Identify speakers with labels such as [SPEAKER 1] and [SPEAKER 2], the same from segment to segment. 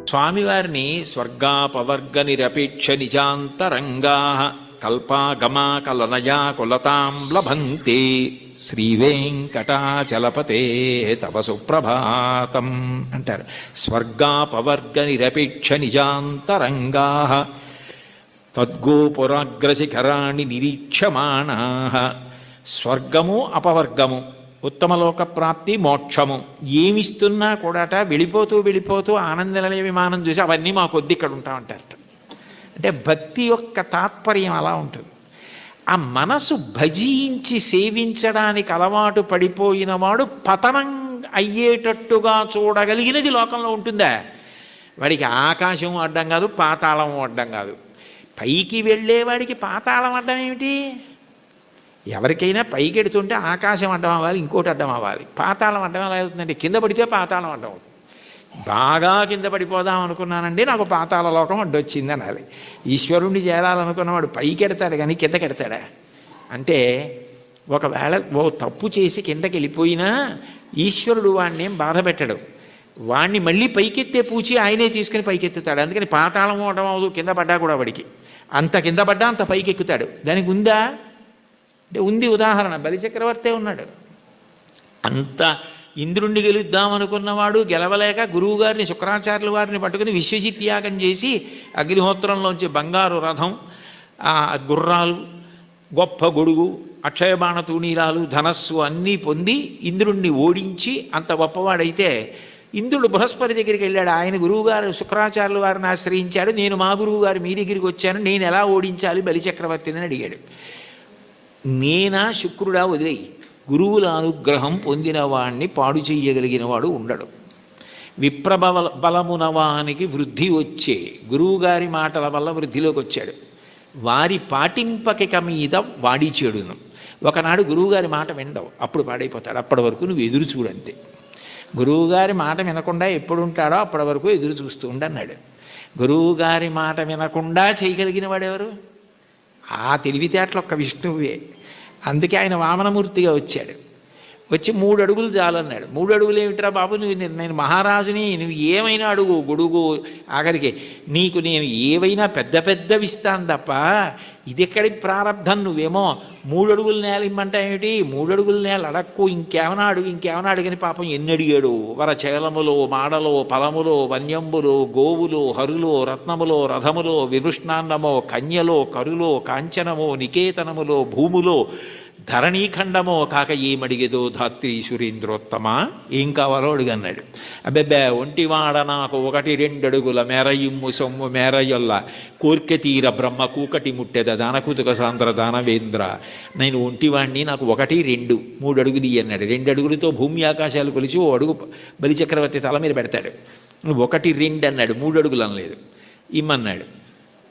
[SPEAKER 1] స్వామివారిని స్వర్గాపవర్గ నిరపేక్ష నిజాంతరంగా కల్పాగమా కలనయా కులతాం లభంతే శ్రీవేంకటాచలపతే తవ సుప్రభాతం అంటారు. స్వర్గాపవర్గ నిరపేక్ష నిజాంతరంగా తద్గోపురాగ్రశిఖరాణి నిరీక్షమాణా. స్వర్గము అపవర్గము, ఉత్తమలోక ప్రాప్తి, మోక్షము ఏమిస్తున్నా కూడాట వెళ్ళిపోతూ వెళ్ళిపోతూ ఆనందనిలయ విమానం చూసి అవన్నీ మా కొద్ది ఇక్కడ ఉంటామంటారట. అంటే భక్తి యొక్క తాత్పర్యం అలా ఉంటుంది. ఆ మనసు భజించి సేవించడానికి అలవాటు పడిపోయిన వాడు పతనం అయ్యేటట్టుగా చూడగలిగినది లోకంలో ఉంటుందా? వాడికి ఆకాశం అడ్డం కాదు, పాతాళం అడ్డం కాదు. పైకి వెళ్ళేవాడికి పాతాళం అడ్డం ఏమిటి? ఎవరికైనా పైకి ఎడుతుంటే ఆకాశం అడ్డం అవ్వాలి, ఇంకోటి అడ్డం అవ్వాలి. పాతాళం అడ్డం ఎలా అవుతుందంటే కింద పడితే పాతాళం అడ్డం అవుతుంది. బాగా కింద పడిపోదాం అనుకున్నానండి, నాకు పాతాళ లోకం అడ్డొచ్చింది అనాలి. ఈశ్వరుణ్ణి చేరాలనుకున్నవాడు పైకి ఎడతాడు కానీ కిందకి ఎడతాడా? అంటే ఒకవేళ ఓ తప్పు చేసి కిందకి వెళ్ళిపోయినా ఈశ్వరుడు వాడిని ఏం బాధ పెట్టడు. వాడిని మళ్ళీ పైకెత్తే పూచి ఆయనే తీసుకుని పైకెత్తుతాడు. అందుకని పాతాళం అవడం అవదు, కింద పడ్డా కూడా వాడికి అంత కింద పడ్డా అంత పైకి ఎక్కుతాడు. దానికి ఉందా అంటే ఉంది. ఉదాహరణ బలిచక్రవర్తే ఉన్నాడు. అంత ఇంద్రుణ్ణి గెలుద్దామనుకున్నవాడు గెలవలేక గురువుగారిని శుక్రాచార్యుల వారిని పట్టుకుని విశ్వజిత్ యాగం చేసి అగ్నిహోత్రంలోంచి బంగారు రథం, గుర్రాలు, గొప్ప గొడుగు, అక్షయబాణ తూణీరాలు, ధనస్సు అన్నీ పొంది ఇంద్రుణ్ణి ఓడించి అంత గొప్పవాడైతే ఇంద్రుడు బృహస్పతి దగ్గరికి వెళ్ళాడు. ఆయన గురువుగారు శుక్రాచార్యుల వారిని ఆశ్రయించాడు. నేను మా గురువు గారు మీ దగ్గరికి వచ్చాను, నేను ఎలా ఓడించాలి బలిచక్రవర్తిని అడిగాడు. నేనా శుక్రుడా వదిలేయి, గురువుల అనుగ్రహం పొందిన వాణ్ణి పాడు చెయ్యగలిగిన వాడు ఉండడు. బలమునవానికి వృద్ధి వచ్చే గురువుగారి మాటల వల్ల వృద్ధిలోకి వచ్చాడు. వారి పాటింపకిక మీద వాడి చెడును. ఒకనాడు గురువుగారి మాట వినడవు, అప్పుడు పాడైపోతాడు. అప్పటి వరకు నువ్వు ఎదురు చూడంతే. గురువుగారి మాట వినకుండా ఎప్పుడు ఉంటాడో అప్పటి వరకు ఎదురు చూస్తూ ఉండన్నాడు. గురువుగారి మాట వినకుండా చేయగలిగిన వాడెవరు? ఆ తెలివితేటలు ఒక్క విష్ణువే. అందుకే ఆయన వామనమూర్తిగా వచ్చాడు. వచ్చి 3 అడుగులు చాలన్నాడు. 3 అడుగులు ఏమిట్రా బాబు, నేను మహారాజుని, నువ్వు ఏమైనా అడుగు, గొడుగు, ఆఖరికి నీకు నేను ఏవైనా పెద్ద పెద్దవి ఇస్తాను తప్ప ఇది ఎక్కడి ప్రారంధం, నువ్వేమో 3 అడుగుల నేల ఇమ్మంటా ఏమిటి? 3 అడుగుల నేల అడక్కు, ఇంకేమైనా అడుగు, ఇంకేమైనా అడిగని పాపం ఎన్ని అడిగాడు. వరచేలములో, మాడలో, ఫలములో, వన్యంబులో, గోవులో, హరులో, రత్నములో, రథములో, విభృష్ణాన్నమో, కన్యలో, కరులో, కాంచనమో, నికేతనములో, భూములో, ధరణీఖండమో కాక ఏమడిగేదో ధాత్రి సురేంద్రోత్తమ, ఏం కావాలో అడుగన్నాడు. అబ్బెబ్బే ఒంటివాడ నాకు 1-2 అడుగుల మెరయిమ్ము సొమ్ము మేరయొల్ల కోర్కె తీర బ్రహ్మ కూకటి ముట్టెద దానకుతుక సాంద్ర దానవేంద్ర, నేను ఒంటివాణ్ణి, నాకు 1-2 3 అడుగులు అన్నాడు. 2 అడుగులతో భూమి ఆకాశాలు కొలిచి 1 అడుగు బలిచక్రవర్తి తల మీద పెడతాడు. 1-2 అన్నాడు, 3 అడుగులు అనలేదు. ఇమ్మన్నాడు,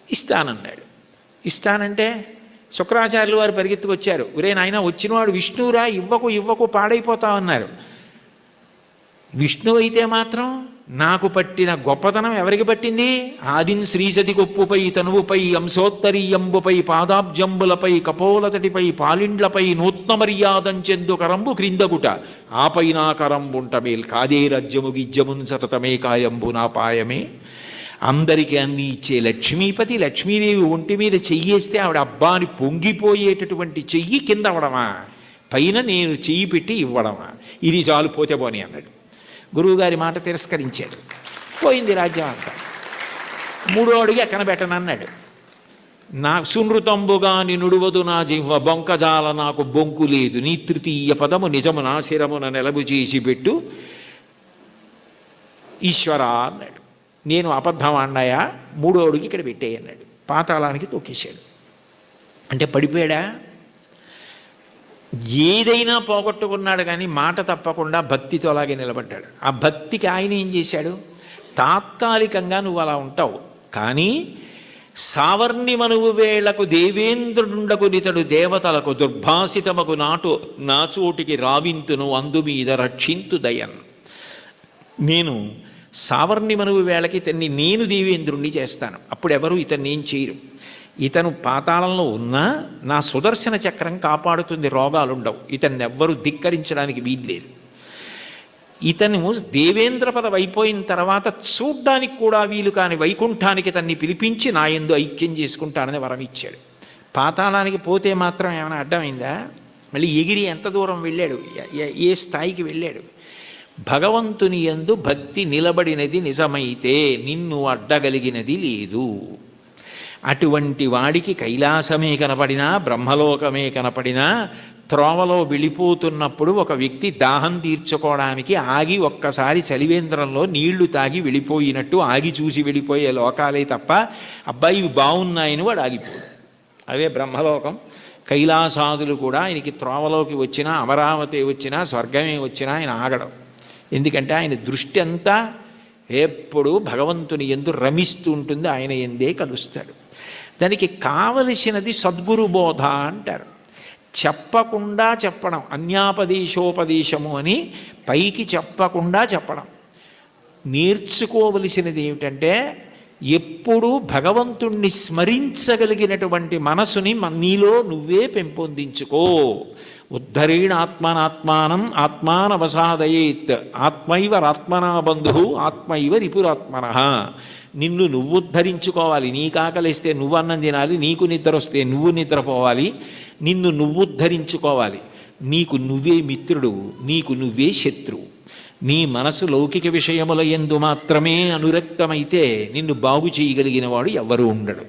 [SPEAKER 1] ఇస్తానన్నాడు. ఇస్తానంటే శుక్రాచార్యులు వారు పరిగెత్తుకొచ్చారు. ఒరే నాయన, వచ్చినవాడు విష్ణువురా, ఇవ్వకు పాడైపోతామన్నారు. విష్ణువు అయితే మాత్రం నాకు పట్టిన గొప్పతనం ఎవరికి పట్టింది? ఆదిన్ శ్రీసతి కొప్పుపై తనువుపై అంశోత్తరీయంబుపై పాదాబ్జంబులపై కపోలతటిపై పాలిండ్లపై నూత్న మర్యాదంచెందు కరంబు క్రిందగుట ఆపై నా కరంబుంట మేల్ కాదే రజ్యము గిజ్యమున్ సతతమే కాయంబు నా పాయమే. అందరికీ అన్ని ఇచ్చే లక్ష్మీపతి, లక్ష్మీదేవి ఒంటి మీద చెయ్యేస్తే ఆవిడ అబ్బాని పొంగిపోయేటటువంటి చెయ్యి కింద అవడమా, పైన నేను చెయ్యి పెట్టి ఇవ్వడమా? ఇది చాలు, పోతే పోని అన్నాడు. గురువుగారి మాట తిరస్కరించాడు. పోయింది రాజ్యం అంతా. 3వ అడుగు ఎక్కన పెట్టనన్నాడు. నా సునృతంబుగా నినుడువదు నా జిహ్వ బొంకజాల నాకు బొంకు లేదు, నీ తృతీయ పదము నిజము నా శిరమున నెలబు చేసి పెట్టు ఈశ్వరా అన్నాడు. నేను అబద్ధం అన్నాయా, 3వ అడుగు ఇక్కడ పెట్టేయి అన్నాడు. పాతాళానికి తొక్కేశాడు. అంటే పడిపోయాడా? ఏదైనా పోగొట్టుకున్నాడు కానీ మాట తప్పకుండా భక్తితో అలాగే నిలబడ్డాడు. ఆ భక్తికి ఆయన ఏం చేశాడు? తాత్కాలికంగా నువ్వు అలా ఉంటావు, కానీ సావర్ణిమనువు వేళకు దేవేంద్రుండకు నితడు దేవతలకు దుర్భాసితమకు నాచోటికి రావింతును అందుమీద రక్షింతు దయన్. నేను సావర్ణిమనువు వేళకి ఇతన్ని నేను దేవేంద్రుణ్ణి చేస్తాను, అప్పుడెవరు ఇతన్ని ఏం చేయరు. ఇతను పాతాళంలో ఉన్నా నా సుదర్శన చక్రం కాపాడుతుంది, రోగాలుండవు, ఇతన్ని ఎవ్వరూ ధిక్కరించడానికి వీల్లేదు. ఇతను దేవేంద్ర పదవి అయిపోయిన తర్వాత చూడ్డానికి కూడా వీలు కాని వైకుంఠానికి తన్ని పిలిపించి నా యందు ఐక్యం చేసుకుంటానని వరం ఇచ్చాడు. పాతాళానికి పోతే మాత్రం ఏమైనా అడ్డమైందా? మళ్ళీ ఎగిరి ఎంత దూరం వెళ్ళాడు, ఏ స్థాయికి వెళ్ళాడు? భగవంతుని యందు భక్తి నిలబడినది నిజమైతే నిన్ను అడ్డగలిగినది లేదు. అటువంటి వాడికి కైలాసమే కనపడినా బ్రహ్మలోకమే కనపడినా త్రోవలో వెళ్ళిపోతున్నప్పుడు ఒక వ్యక్తి దాహం తీర్చుకోవడానికి ఆగి ఒక్కసారి చలివేంద్రంలో నీళ్లు తాగి వెళ్ళిపోయినట్టు ఆగి చూసి వెళ్ళిపోయే లోకాలే తప్ప అబ్బాయి ఇవి బాగున్నాయని వాడు ఆగిపోడు. అవే బ్రహ్మలోకం. కైలాసాదులు కూడా ఆయనకి త్రోవలోకి వచ్చినా అమరావతి వచ్చినా స్వర్గమే వచ్చినా ఆయన ఆగడం. ఎందుకంటే ఆయన దృష్టి అంతా ఎప్పుడూ భగవంతుని యందు రమిస్తూ ఉంటుంది, ఆయన ఎందే కలుస్తాడు. దానికి కావలసినది సద్గురు బోధ అంటారు. చెప్పకుండా చెప్పడం, అన్యాపదేశోపదేశము అని పైకి చెప్పకుండా చెప్పడం. నేర్చుకోవలసినది ఏమిటంటే ఎప్పుడూ భగవంతుణ్ణి స్మరించగలిగినటువంటి మనసుని నీలో నువ్వే పెంపొందించుకో. ఉద్ధరేణ ఆత్మనాత్మానం ఆత్మానవసాదయేత్ ఆత్మైవరాత్మనా బంధు ఆత్మైవ రిపురాత్మన. నిన్ను నువ్వు ఉద్ధరించుకోవాలి. నీకు ఆకలిస్తే నువ్వు అన్నం తినాలి, నీకు నిద్ర వస్తే నువ్వు నిద్రపోవాలి. నిన్ను నువ్వు ఉద్ధరించుకోవాలి. నీకు నువ్వే మిత్రుడు, నీకు నువ్వే శత్రువు. నీ మనసు లౌకిక విషయముల యందు మాత్రమే అనురక్తమైతే నిన్ను బాగు చేయగలిగిన వాడు ఎవ్వరూ ఉండడు.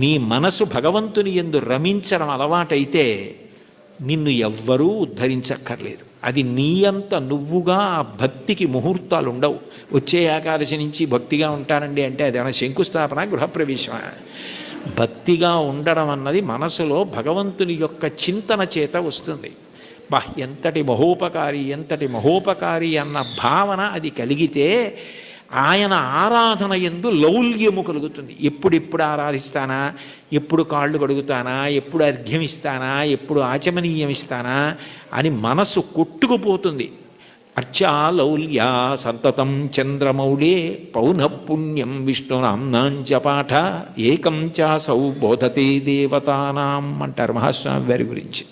[SPEAKER 1] నీ మనసు భగవంతుని యందు రమించడం అలవాటైతే నిన్ను ఎవ్వరూ ఉద్ధరించక్కర్లేదు. అది నీ అంత నువ్వుగా ఆ భక్తికి ముహూర్తాలు ఉండవు. వచ్చే ఏకాదశి నుంచి భక్తిగా ఉంటానండి అంటే అదేమైనా శంకుస్థాపన గృహప్రవేశమా? భక్తిగా ఉండడం అన్నది మనసులో భగవంతుని యొక్క చింతన చేత వస్తుంది. ఎంతటి మహోపకారి అన్న భావన అది కలిగితే ఆయన ఆరాధన యందు లౌల్యము కలుగుతుంది. ఎప్పుడెప్పుడు ఆరాధిస్తానా, ఎప్పుడు కాళ్ళు కడుగుతానా, ఎప్పుడు అర్ఘ్యమిస్తానా, ఎప్పుడు ఆచమనీయమిస్తానా అని మనసు కొట్టుకుపోతుంది. అర్చాలౌల్యా సంతతం చంద్రమౌళే పౌనఃపుణ్యం విష్ణునాంనాంచ పాఠ ఏకం చాసౌ బోధతే దేవతానాం అంటారు మహాస్వామి వారి గురించి.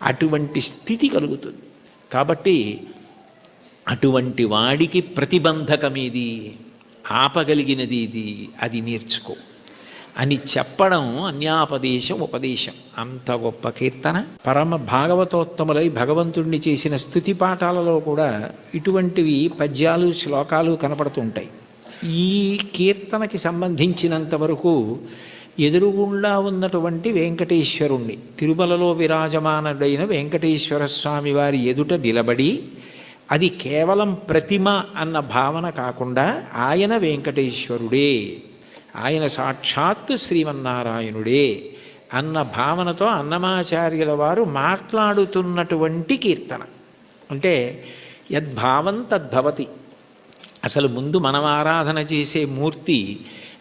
[SPEAKER 1] అటువంటి స్థితి కలుగుతుంది. కాబట్టి అటువంటి వాడికి ప్రతిబంధకమేది, ఆపగలిగినది ఇది, అది నేర్చుకో అని చెప్పడం అన్యాపదేశం ఉపదేశం. అంత గొప్ప కీర్తన. పరమ భాగవతోత్తములై భగవంతుణ్ణి చేసిన స్తుతి పాఠాలలో కూడా ఇటువంటివి పద్యాలు శ్లోకాలు కనపడుతుంటాయి. ఈ కీర్తనకి సంబంధించినంత వరకు ఎదురుగుండా ఉన్నటువంటి వెంకటేశ్వరుణ్ణి, తిరుమలలో విరాజమానుడైన వెంకటేశ్వర స్వామి వారి ఎదుట నిలబడి, అది కేవలం ప్రతిమ అన్న భావన కాకుండా ఆయన వెంకటేశ్వరుడే, ఆయన సాక్షాత్తు శ్రీమన్నారాయణుడే అన్న భావనతో అన్నమాచార్యుల వారు మాట్లాడుతున్నటువంటి కీర్తన. అంటే యద్భావం తద్భవతి. అసలు ముందు మనం ఆరాధన చేసే మూర్తి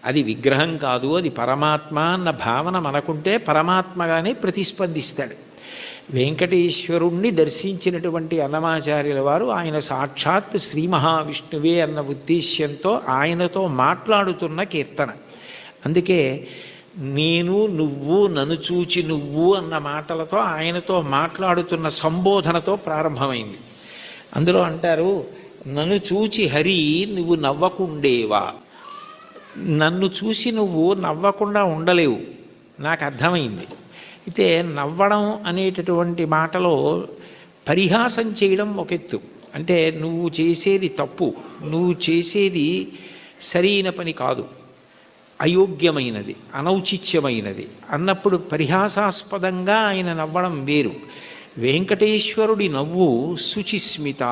[SPEAKER 1] అది విగ్రహం కాదు, అది పరమాత్మ అన్న భావన మనకుంటే పరమాత్మగానే ప్రతిస్పందిస్తాడు. వెంకటేశ్వరుణ్ణి దర్శించినటువంటి అన్నమాచార్యుల వారు ఆయన సాక్షాత్ శ్రీ మహావిష్ణువే అన్న ఉద్దేశ్యంతో ఆయనతో మాట్లాడుతున్న కీర్తన. అందుకే నేను నువ్వు నన్ను చూచి నువ్వు అన్న మాటలతో ఆయనతో మాట్లాడుతున్న సంబోధనతో ప్రారంభమైంది. అందులో అంటారు, నన్ను చూచి హరి నువ్వు నవ్వకుండేవా. నన్ను చూసి నువ్వు నవ్వకుండా ఉండలేవు, నాకు అర్థమైంది. అయితే నవ్వడం అనేటటువంటి మాటలో పరిహాసం చేయడం ఒక ఎత్తు. అంటే నువ్వు చేసేది తప్పు, నువ్వు చేసేది సరైన పని కాదు, అయోగ్యమైనది, అనౌచిత్యమైనది అన్నప్పుడు పరిహాసాస్పదంగా ఆయన నవ్వడం వేరు. వెంకటేశ్వరుడి నవ్వు శుచిస్మిత.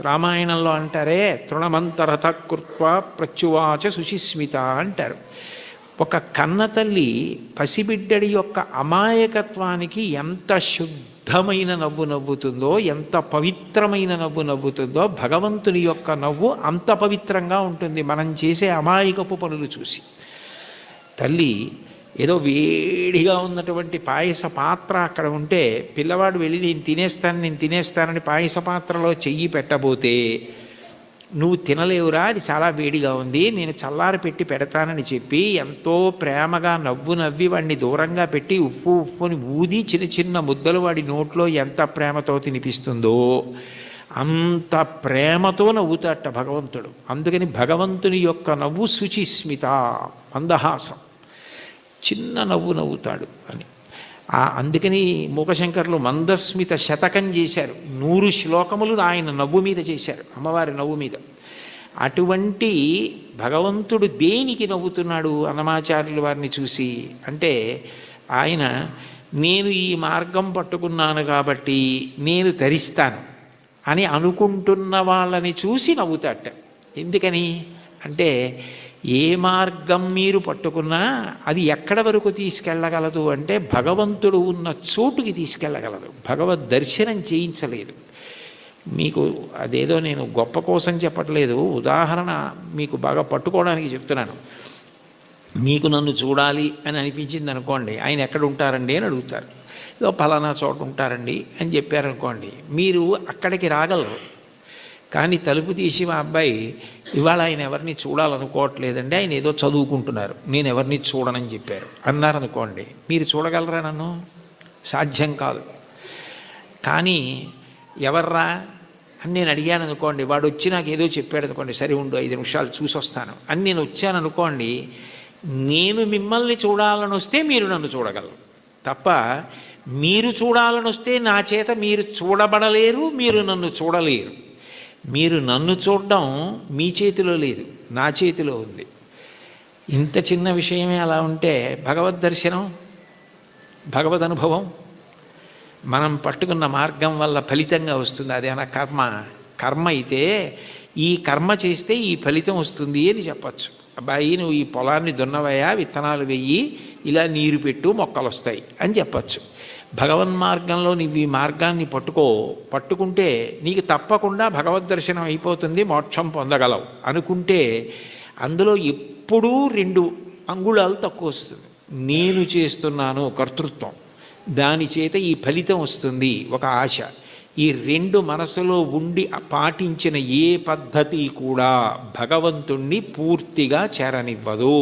[SPEAKER 1] రామాయణంలో అంటారే, తృణమంతరత కృత్వా ప్రత్యువాచ శుచిస్మిత అంటారు. ఒక కన్నతల్లి పసిబిడ్డడి యొక్క అమాయకత్వానికి ఎంత శుద్ధమైన నవ్వు నవ్వుతుందో, ఎంత పవిత్రమైన నవ్వు నవ్వుతుందో, భగవంతుని యొక్క నవ్వు అంత పవిత్రంగా ఉంటుంది మనం చేసే అమాయకపు పనులు చూసి. తల్లి ఏదో వేడిగా ఉన్నటువంటి పాయస పాత్ర అక్కడ ఉంటే పిల్లవాడు వెళ్ళి నేను తినేస్తానని పాయస పాత్రలో చెయ్యి పెట్టబోతే, నువ్వు తినలేవురా, అది చాలా వేడిగా ఉంది, నేను చల్లారి పెట్టి పెడతానని చెప్పి ఎంతో ప్రేమగా నవ్వి వాడిని దూరంగా పెట్టి ఉప్పుని ఊది చిన్న చిన్న ముద్దలు వాడి నోట్లో ఎంత ప్రేమతో తినిపిస్తుందో అంత ప్రేమతో నవ్వుతాట భగవంతుడు. అందుకని భగవంతుని యొక్క నవ్వు శుచిస్మిత, మందహాసం, చిన్న నవ్వు నవ్వుతాడు అని. అందుకని మూకశంకరులు మందస్మిత శతకం చేశారు. 100 శ్లోకములు ఆయన నవ్వు మీద చేశారు, అమ్మవారి నవ్వు మీద. అటువంటి భగవంతుడు దేనికి నవ్వుతున్నాడు అన్నమాచార్యుల వారిని చూసి అంటే, ఆయన నేను ఈ మార్గం పట్టుకున్నాను కాబట్టి నేను తరిస్తాను అని అనుకుంటున్న వాళ్ళని చూసి నవ్వుతాట. ఎందుకని అంటే, ఏ మార్గం మీరు పట్టుకున్నా అది ఎక్కడ వరకు తీసుకెళ్ళగలదు అంటే భగవంతుడు ఉన్న చోటుకి తీసుకెళ్ళగలదు. భగవద్ దర్శనం చేయించలేదు. మీకు అదేదో నేను గొప్ప కోసం చెప్పట్లేదు, ఉదాహరణ మీకు బాగా పట్టుకోవడానికి చెప్తున్నాను. మీకు నన్ను చూడాలి అని అనిపించింది అనుకోండి, ఆయన ఎక్కడ ఉంటారండి అని అడుగుతారు. ఏదో ఫలానా చోట ఉంటారండి అని చెప్పారనుకోండి, మీరు అక్కడికి రాగలరు. కానీ తలుపు తీసి మా అబ్బాయి ఇవాళ ఆయన ఎవరిని చూడాలనుకోవట్లేదండి, ఆయన ఏదో చదువుకుంటున్నారు, నేను ఎవరిని చూడనని చెప్పారు అన్నారనుకోండి, మీరు చూడగలరా నన్ను? సాధ్యం కాదు. కానీ ఎవర్రా అని నేను అడిగాను అనుకోండి, వాడు వచ్చి నాకు ఏదో చెప్పాడు అనుకోండి, సరే ఉండు 5 నిమిషాలు చూసి వస్తాను అని నేను వచ్చాను అనుకోండి, నేను మిమ్మల్ని చూడాలని వస్తే మీరు నన్ను చూడగలరు తప్ప, మీరు చూడాలని వస్తే నా చేత మీరు చూడబడలేరు, మీరు నన్ను చూడలేరు. మీరు నన్ను చూడడం మీ చేతిలో లేదు, నా చేతిలో ఉంది. ఇంత చిన్న విషయమే అలా ఉంటే భగవద్ దర్శనం, భగవద్ అనుభవం మనం పట్టుకున్న మార్గం వల్ల ఫలితంగా వస్తుంది. అదేనా కర్మ? కర్మ అయితే ఈ కర్మ చేస్తే ఈ ఫలితం వస్తుంది అని చెప్పచ్చు. అబ్బాయి నువ్వు ఈ పొలాన్ని దున్నవయ్యా, విత్తనాలు వెయ్యి, ఇలా నీరు పెట్టు, మొక్కలు వస్తాయి అని చెప్పచ్చు. భగవన్ మార్గంలో నీవు ఈ మార్గాన్ని పట్టుకుంటే నీకు తప్పకుండా భగవద్ దర్శనం అయిపోతుంది, మోక్షం పొందగలవు అనుకుంటే అందులో ఎప్పుడూ 2 అంగుళాలు తక్కువ వస్తుంది. నేను చేస్తున్నాను కర్తృత్వం, దాని చేత ఈ ఫలితం వస్తుంది ఒక ఆశ. ఈ 2 మనసులో ఉండి పాటించిన ఏ పద్ధతి కూడా భగవంతుణ్ణి పూర్తిగా చేరనివ్వదు.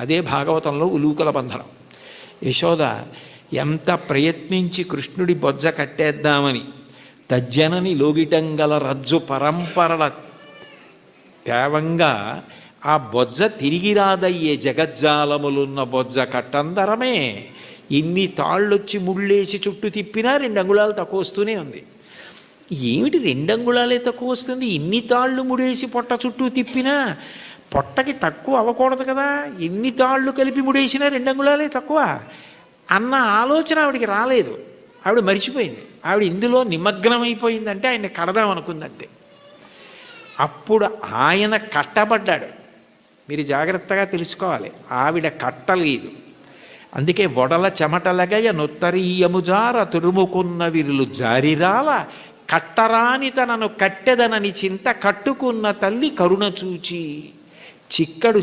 [SPEAKER 1] అదే భాగవతంలో ఉలూకల బంధనం. యశోద ఎంత ప్రయత్నించి కృష్ణుడి బొజ్జ కట్టేద్దామని తజ్జనని లోగిటంగల రజ్జు పరంపరల తేవంగా ఆ బొజ్జ తిరిగి రాదయ్యే జగజ్జాలములున్న బొజ్జ కట్టందరమే. ఇన్ని తాళ్ళొచ్చి ముళ్ళేసి చుట్టూ తిప్పినా 2 అంగుళాలు తక్కువ వస్తూనే ఉంది. ఏమిటి 2 అంగుళాలే తక్కువ వస్తుంది? ఇన్ని తాళ్ళు ముడేసి పొట్ట చుట్టూ తిప్పినా పొట్టకి తక్కువ అవ్వకూడదు కదా, ఎన్ని తాళ్ళు కలిపి ముడేసినా 2 అంగుళాలే తక్కువ అన్న ఆలోచన ఆవిడికి రాలేదు. ఆవిడ మరిచిపోయింది. ఆవిడ ఇందులో నిమగ్నమైపోయిందంటే ఆయన కడదామనుకుందంతే. అప్పుడు ఆయన కట్టబడ్డాడు. మీరు జాగ్రత్తగా తెలుసుకోవాలి, ఆవిడ కట్టలేదు. అందుకే వడల చెమటలగయ నొత్తరీయముజార తురుముకున్న విరులు జారిరాల కట్టరాని తనను కట్టెదనని చింత కట్టుకున్న తల్లి కరుణ చూచి. చిక్కడు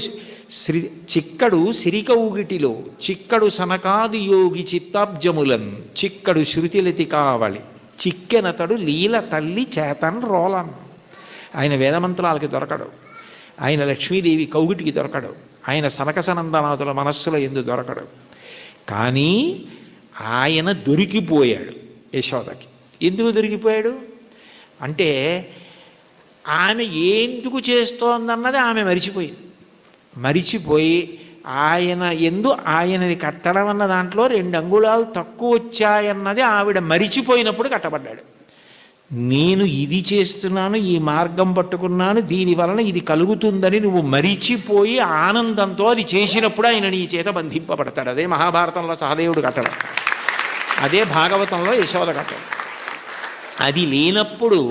[SPEAKER 1] సిరికౌగిటిలో చిక్కడు సనకాది యోగి చిత్తాబ్జములన్ చిక్కడు శృతిలతి కావళి చిక్కెనతడు లీల తల్లి చేతన్ రోలన్. ఆయన వేదమంత్రాలకి దొరకడు, ఆయన లక్ష్మీదేవి కౌగిటికి దొరకడు, ఆయన సనకసనందనాథుల మనస్సులో ఎందు దొరకడు. కానీ ఆయన దొరికిపోయాడు యశోదకి. ఎందుకు దొరికిపోయాడు అంటే ఆమె ఎందుకు చేస్తోందన్నది ఆమె మరిచిపోయి ఆయన ఆయనది కట్టడం అన్న దాంట్లో 2 అంగుళాలు తక్కువ వచ్చాయన్నది ఆవిడ మరిచిపోయినప్పుడు కట్టబడ్డాడు. నేను ఇది చేస్తున్నాను, ఈ మార్గం పట్టుకున్నాను, దీని వలన ఇది కలుగుతుందని నువ్వు మరిచిపోయి ఆనందంతో అది చేసినప్పుడు ఆయన నీ చేత బంధింపబడతాడు. అదే మహాభారతంలో సహదేవుడు కట్టడం, అదే భాగవతంలో యశోద కట్టడం. అది లేనప్పుడు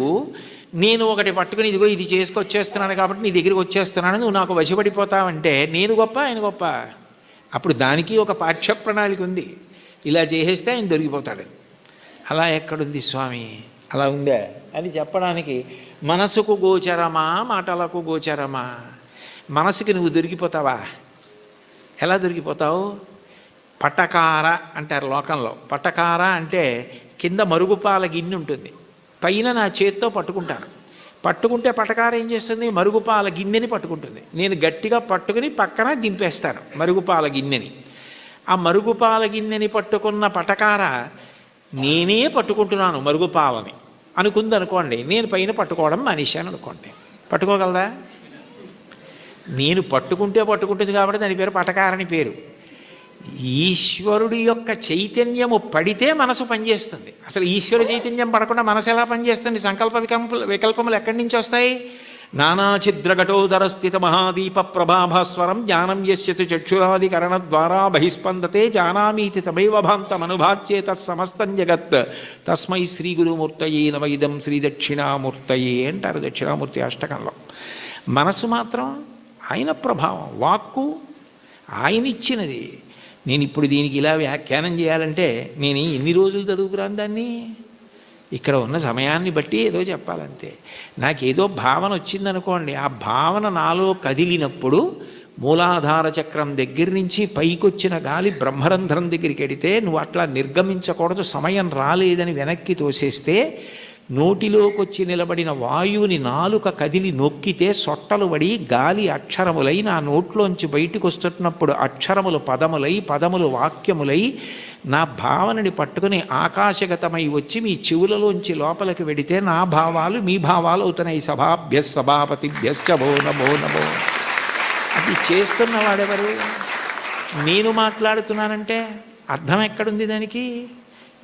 [SPEAKER 1] నేను ఒకటి పట్టుకుని ఇదిగో ఇది చేసుకొచ్చేస్తున్నాను కాబట్టి నీ దగ్గరికి వచ్చేస్తున్నాను, నువ్వు నాకు వశపడిపోతావంటే నేను గొప్ప ఆయన గొప్ప? అప్పుడు దానికి ఒక పాఠ్య ప్రణాళిక ఉంది. ఇలా చేసేస్తే ఆయన దొరికిపోతాడు. అలా ఎక్కడుంది స్వామి? అలా ఉందే అని చెప్పడానికి మనసుకు గోచరమా, మాటలకు గోచరమా? మనసుకి నువ్వు దొరికిపోతావా? ఎలా దొరికిపోతావు? పటకార అంటారు లోకంలో. పటకార అంటే కింద మరుగుపాల గిన్నె ఉంటుంది, పైన నా చేత్తో పట్టుకుంటే పటకార ఏం చేస్తుంది? మరుగుపాల గిన్నెని పట్టుకుంటుంది. నేను గట్టిగా పట్టుకుని పక్కన దింపేస్తాను మరుగుపాల గిన్నెని. ఆ మరుగుపాల గిన్నెని పట్టుకున్న పటకార నేనే పట్టుకుంటున్నాను మరుగుపాలని. అనుకుంది అనుకోండి, నేను పైన పట్టుకోవడం మానేశాను అనుకోండి, పట్టుకోగలదా? నేను పట్టుకుంటుంది కాబట్టి దాని పేరు పటకారని పేరు. ఈశ్వరుడి యొక్క చైతన్యము పడితే మనసు పనిచేస్తుంది. అసలు ఈశ్వర చైతన్యం పడకుండా మనసు ఎలా పనిచేస్తుంది? సంకల్ప వికల్పములు ఎక్కడి నుంచి వస్తాయి? నానాఛిద్రఘటోదర స్థిత మహాదీప ప్రభాభాస్వరం జ్ఞానం యస్యతు చక్షురాదికరణ ద్వారా బహిస్పందతే జానామీతి తమైవ భాంతమనుభాచ్యేత సమస్తం జగత్ తస్మై శ్రీ గురుమూర్తయే నమ ఇదం శ్రీ దక్షిణామూర్తయే అంటారు దక్షిణామూర్తి అష్టకంలో. మనసు మాత్రం ఆయన ప్రభావం, వాక్కు ఆయన ఇచ్చినది. నేను ఇప్పుడు దీనికి ఇలా వ్యాఖ్యానం చేయాలంటే నేను ఎన్ని రోజులు చదువుకురాను దాన్ని? ఇక్కడ ఉన్న సమయాన్ని బట్టి ఏదో చెప్పాలంతే. నాకేదో భావన వచ్చిందనుకోండి, ఆ భావన నాలో కదిలినప్పుడు మూలాధార చక్రం దగ్గర నుంచి పైకొచ్చిన గాలి బ్రహ్మరంధ్రం దగ్గరికి వెడితే నువ్వు అట్లా నిర్గమించకూడదు, సమయం రాలేదని వెనక్కి తోసేస్తే నోటిలోకి వచ్చి నిలబడిన వాయువుని నాలుక కదిలి నొక్కితే సొట్టలు పడి గాలి అక్షరములై నా నోట్లోంచి బయటకు వస్తున్నప్పుడు అక్షరములు పదములై పదములు వాక్యములై నా భావనని పట్టుకుని ఆకాశగతమై వచ్చి మీ చెవులలోంచి లోపలికి వెడితే నా భావాలు మీ భావాలు అవుతున్నాయి. సభాభ్యస్ సభాపతిభ్యశ్చ భో నమో నమో. అది చేస్తున్నవాడెవరు? నేను మాట్లాడుతున్నానంటే అర్థం ఎక్కడుంది దానికి?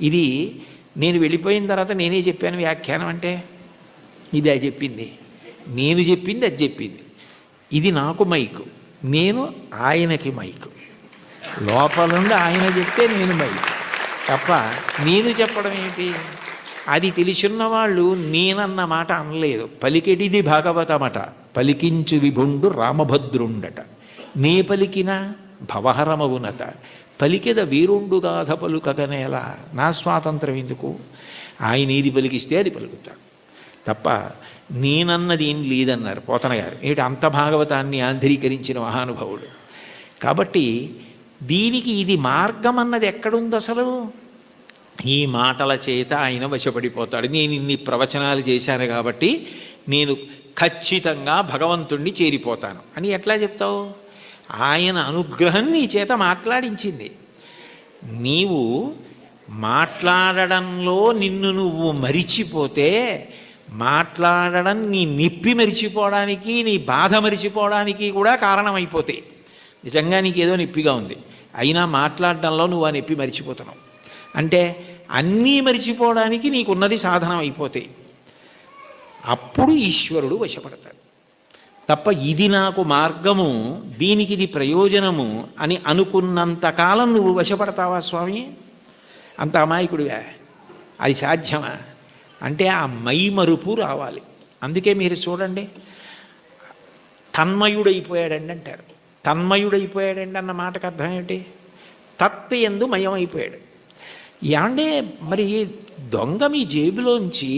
[SPEAKER 1] ఇది నేను వెళ్ళిపోయిన తర్వాత నేనే చెప్పాను వ్యాఖ్యానం అంటే ఇది అది చెప్పింది, నేను చెప్పింది అది చెప్పింది. ఇది నాకు మైకు, నేను ఆయనకి మైకు. లోపల నుండి ఆయన చెప్తే నేను మైకు తప్ప నేను చెప్పడం ఏంటి? అది తెలిసిన వాళ్ళు నేనన్న మాట అనలేదు. పలికెడిది భాగవతమట, పలికించు విభుండు రామభద్రుండట. నే పలికిన భవహరమవునట, పలికెద వీరుండుగాథ పలుకగనేలా. నా స్వాతంత్రం ఎందుకు? ఆయన ఏది పలికిస్తే అది పలుకుతాడు తప్ప నేనన్నది ఏం లేదన్నారు పోతన గారు. ఏంటి అంత భాగవతాన్ని ఆంధ్రీకరించిన మహానుభావుడు. కాబట్టి దీనికి ఇది మార్గం అన్నది ఎక్కడుంది అసలు? ఈ మాటల చేత ఆయన వశపడిపోతాడు. నేను ఇన్ని ప్రవచనాలు చేశాను కాబట్టి నేను ఖచ్చితంగా భగవంతుణ్ణి చేరిపోతాను అని ఎట్లా చెప్తావు? ఆయన అనుగ్రహం నీ చేత మాట్లాడించింది. నీవు మాట్లాడడంలో నిన్ను నువ్వు మరిచిపోతే మాట్లాడడం నీ నిప్పి మరిచిపోవడానికి, నీ బాధ మరిచిపోవడానికి కూడా కారణమైపోతాయి. నిజంగా నీకేదో నొప్పిగా ఉంది, అయినా మాట్లాడడంలో నువ్వు ఆ నొప్పి మరిచిపోతున్నావు అంటే అన్నీ మరిచిపోవడానికి నీకున్నది సాధనం అయిపోతాయి. అప్పుడు ఈశ్వరుడు వశపడతాడు తప్ప ఇది నాకు మార్గము, దీనికి ఇది ప్రయోజనము అని అనుకున్నంతకాలం నువ్వు వశపడతావా స్వామి? అంత అమాయకుడివా? అది సాధ్యమా? అంటే ఆ మైమరుపు రావాలి. అందుకే మీరు చూడండి, తన్మయుడైపోయాడండి అంటారు. తన్మయుడైపోయాడండి అన్న మాటకు అర్థం ఏంటి? తత్ యందు మయమైపోయాడు. యాండే మరి దొంగ మీ జేబులోంచి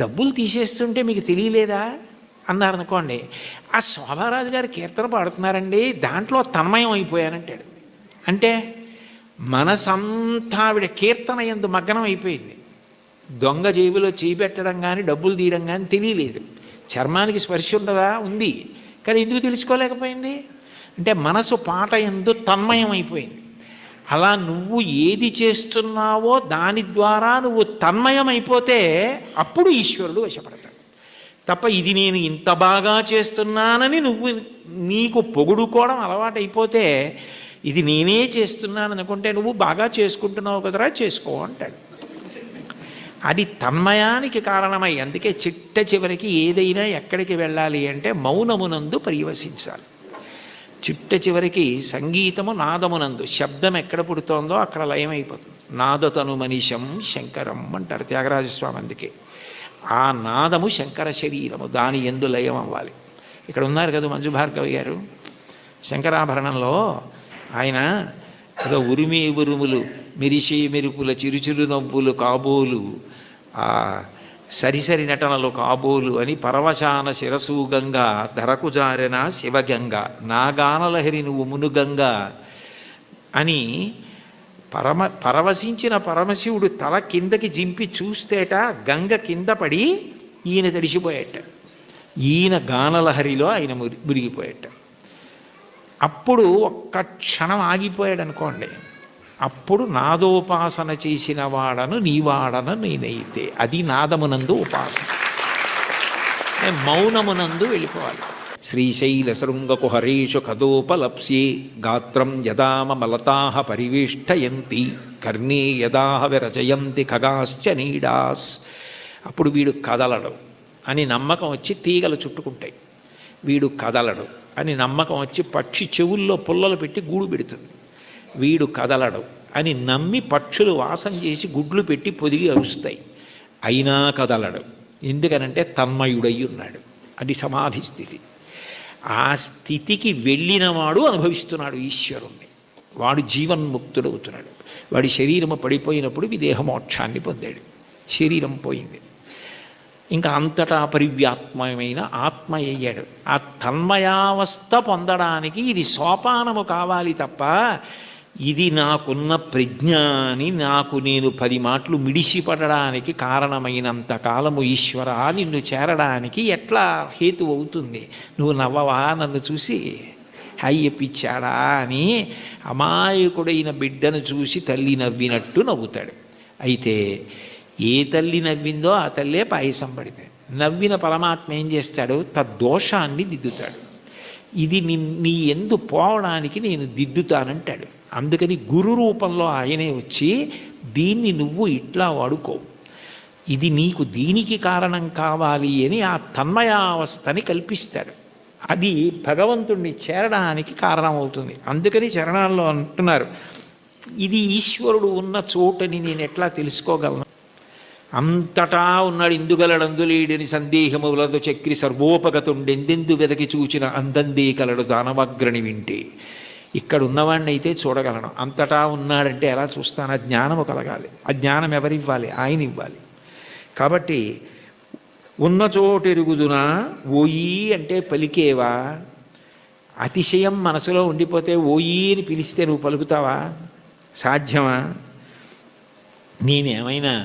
[SPEAKER 1] డబ్బులు తీసేస్తుంటే మీకు తెలియలేదా అన్నారనుకోండి, ఆ శోభారాజు గారు కీర్తన పాడుతున్నారండి, దాంట్లో తన్మయం అయిపోయానంటాడు. అంటే మనసంతా ఆవిడ కీర్తన యందు మగ్నం అయిపోయింది. దొంగ జేబులో చేయి పెట్టడం కానీ డబ్బులు తీయడం కానీ తెలియలేదు. చర్మానికి స్పర్శ ఉండదా? ఉంది, కానీ ఎందుకు తెలుసుకోలేకపోయింది? అంటే మనసు పాట యందు తన్మయం అయిపోయింది. అలా నువ్వు ఏది చేస్తున్నావో దాని ద్వారా నువ్వు తన్మయమైపోతే అప్పుడు ఈశ్వరుడు వశపడతాడు తప్ప ఇది నేను ఇంత బాగా చేస్తున్నానని నువ్వు నీకు పొగుడుకోవడం అలవాటైపోతే ఇది నేనే చేస్తున్నాను అనుకుంటే నువ్వు బాగా చేసుకుంటున్నావు కదరా, చేసుకో అంటాడు. అది తన్మయానికి కారణమై, అందుకే చిట్ట చివరికి ఏదైనా ఎక్కడికి వెళ్ళాలి అంటే మౌనమునందు పర్యవసించాలి. చిట్ట చివరికి సంగీతము నాదమునందు, శబ్దం ఎక్కడ పుడుతోందో అక్కడ లయమైపోతుంది. నాదతను మనిషం శంకరం అంటారు త్యాగరాజస్వామి. అందుకే ఆ నాదము శంకర శరీరము, దాని యందు లయం అవ్వాలి. ఇక్కడ ఉన్నారు కదా మంజు భార్గవి గారు, శంకరాభరణంలో ఆయన ఏదో ఉరిమి ఉరుములు మెరిసే మెరుపుల చిరుచిరు నవ్వులు కాబోలు, ఆ సరిసరి నటనలు కాబోలు అని పరవశాన శిరసూగంగా ధరకు జారెన శివగంగ నాగానలహరి నువ్వు మునుగంగా అని పరవశించిన పరమశివుడు తల కిందకి జింపి చూస్తేట గంగ కింద పడి ఈయన తడిసిపోయేట, ఈయన గానలహరిలో ఆయన మురిగిపోయేట. అప్పుడు ఒక్క క్షణం ఆగిపోయాడు అనుకోండి, అప్పుడు నాదోపాసన చేసిన వాడను నీవాడను నేనైతే, అది నాదమునందు ఉపాసన. మౌనమునందు వెళ్ళిపోవాలి. శ్రీశైల శృంగకుహరేషు కదోపలప్స్యే గాత్రం యదామ మలతాహ పరివేష్టయంతి కర్ణే యదాహ విరచయంతి ఖగాశ్చ నీడాస్. అప్పుడు వీడు కదలడు అని నమ్మకం వచ్చి తీగలు చుట్టుకుంటాయి. వీడు కదలడు అని నమ్మకం వచ్చి పక్షి చెవుల్లో పుల్లలు పెట్టి గూడు పెడుతుంది. వీడు కదలడు అని నమ్మి పక్షులు వాసం చేసి గుడ్లు పెట్టి పొదిగి అరుస్తాయి. అయినా కదలడు, ఎందుకనంటే తన్మయుడై ఉన్నాడు. అది సమాధి స్థితి. ఆ స్థితికి వెళ్ళినవాడు అనుభవిస్తున్నాడు ఈశ్వరుణ్ణి. వాడు జీవన్ముక్తుడవుతున్నాడు. వాడి శరీరము పడిపోయినప్పుడు విదేహమోక్షాన్ని పొందాడు. శరీరం పోయింది, ఇంకా అంతటా పరివ్యాత్మమైన ఆత్మ అయ్యాడు. ఆ తన్మయావస్థ పొందడానికి ఇది సోపానము కావాలి తప్ప ఇది నాకున్న ప్రజ్ఞాని నాకు నేను 10 మాటలు మిడిసిపడడానికి కారణమైనంత కాలము ఈశ్వర నిన్ను చేరడానికి ఎట్లా హేతు అవుతుంది? నువ్వు నవ్వవా నన్ను చూసి? అయ్యపిచ్చాడా అని అమాయకుడైన బిడ్డను చూసి తల్లి నవ్వినట్టు నవ్వుతాడు. అయితే ఏ తల్లి నవ్విందో ఆ తల్లే పాయసం పడితే నవ్విన పరమాత్మ ఏం చేస్తాడు? తద్దోషాన్ని దిద్దుతాడు. ఇది నీ ఎందు పోవడానికి నేను దిద్దుతానంటాడు. అందుకని గురు రూపంలో ఆయనే వచ్చి దీన్ని నువ్వు ఇట్లా వాడుకో, ఇది నీకు దీనికి కారణం కావాలి అని ఆ తన్మయావస్థని కల్పిస్తాడు. అది భగవంతుణ్ణి చేరడానికి కారణమవుతుంది. అందుకని చరణాల్లో అంటున్నారు, ఇది ఈశ్వరుడు ఉన్న చోటని నేను ఎట్లా తెలుసుకోగలను? అంతటా ఉన్నాడు, ఇందుగలడందులేడని సందేహములతో చక్రి సర్వోపగతుండెందెందు వెదకి చూచిన అందందే కలడు దానవగ్రణి వింటే. ఇక్కడ ఉన్నవాడిని అయితే చూడగలను, అంతటా ఉన్నాడంటే ఎలా చూస్తాను? ఆ జ్ఞానము కలగాలి. ఆ జ్ఞానం ఎవరివ్వాలి? ఆయన ఇవ్వాలి. కాబట్టి ఉన్న చోటెరుగుదునా ఓయి అంటే పలికేవా? అతిశయం మనసులో ఉండిపోతే ఓయి అని పిలిస్తే నువ్వు పలుకుతావా? సాధ్యమా? నేనేమైనా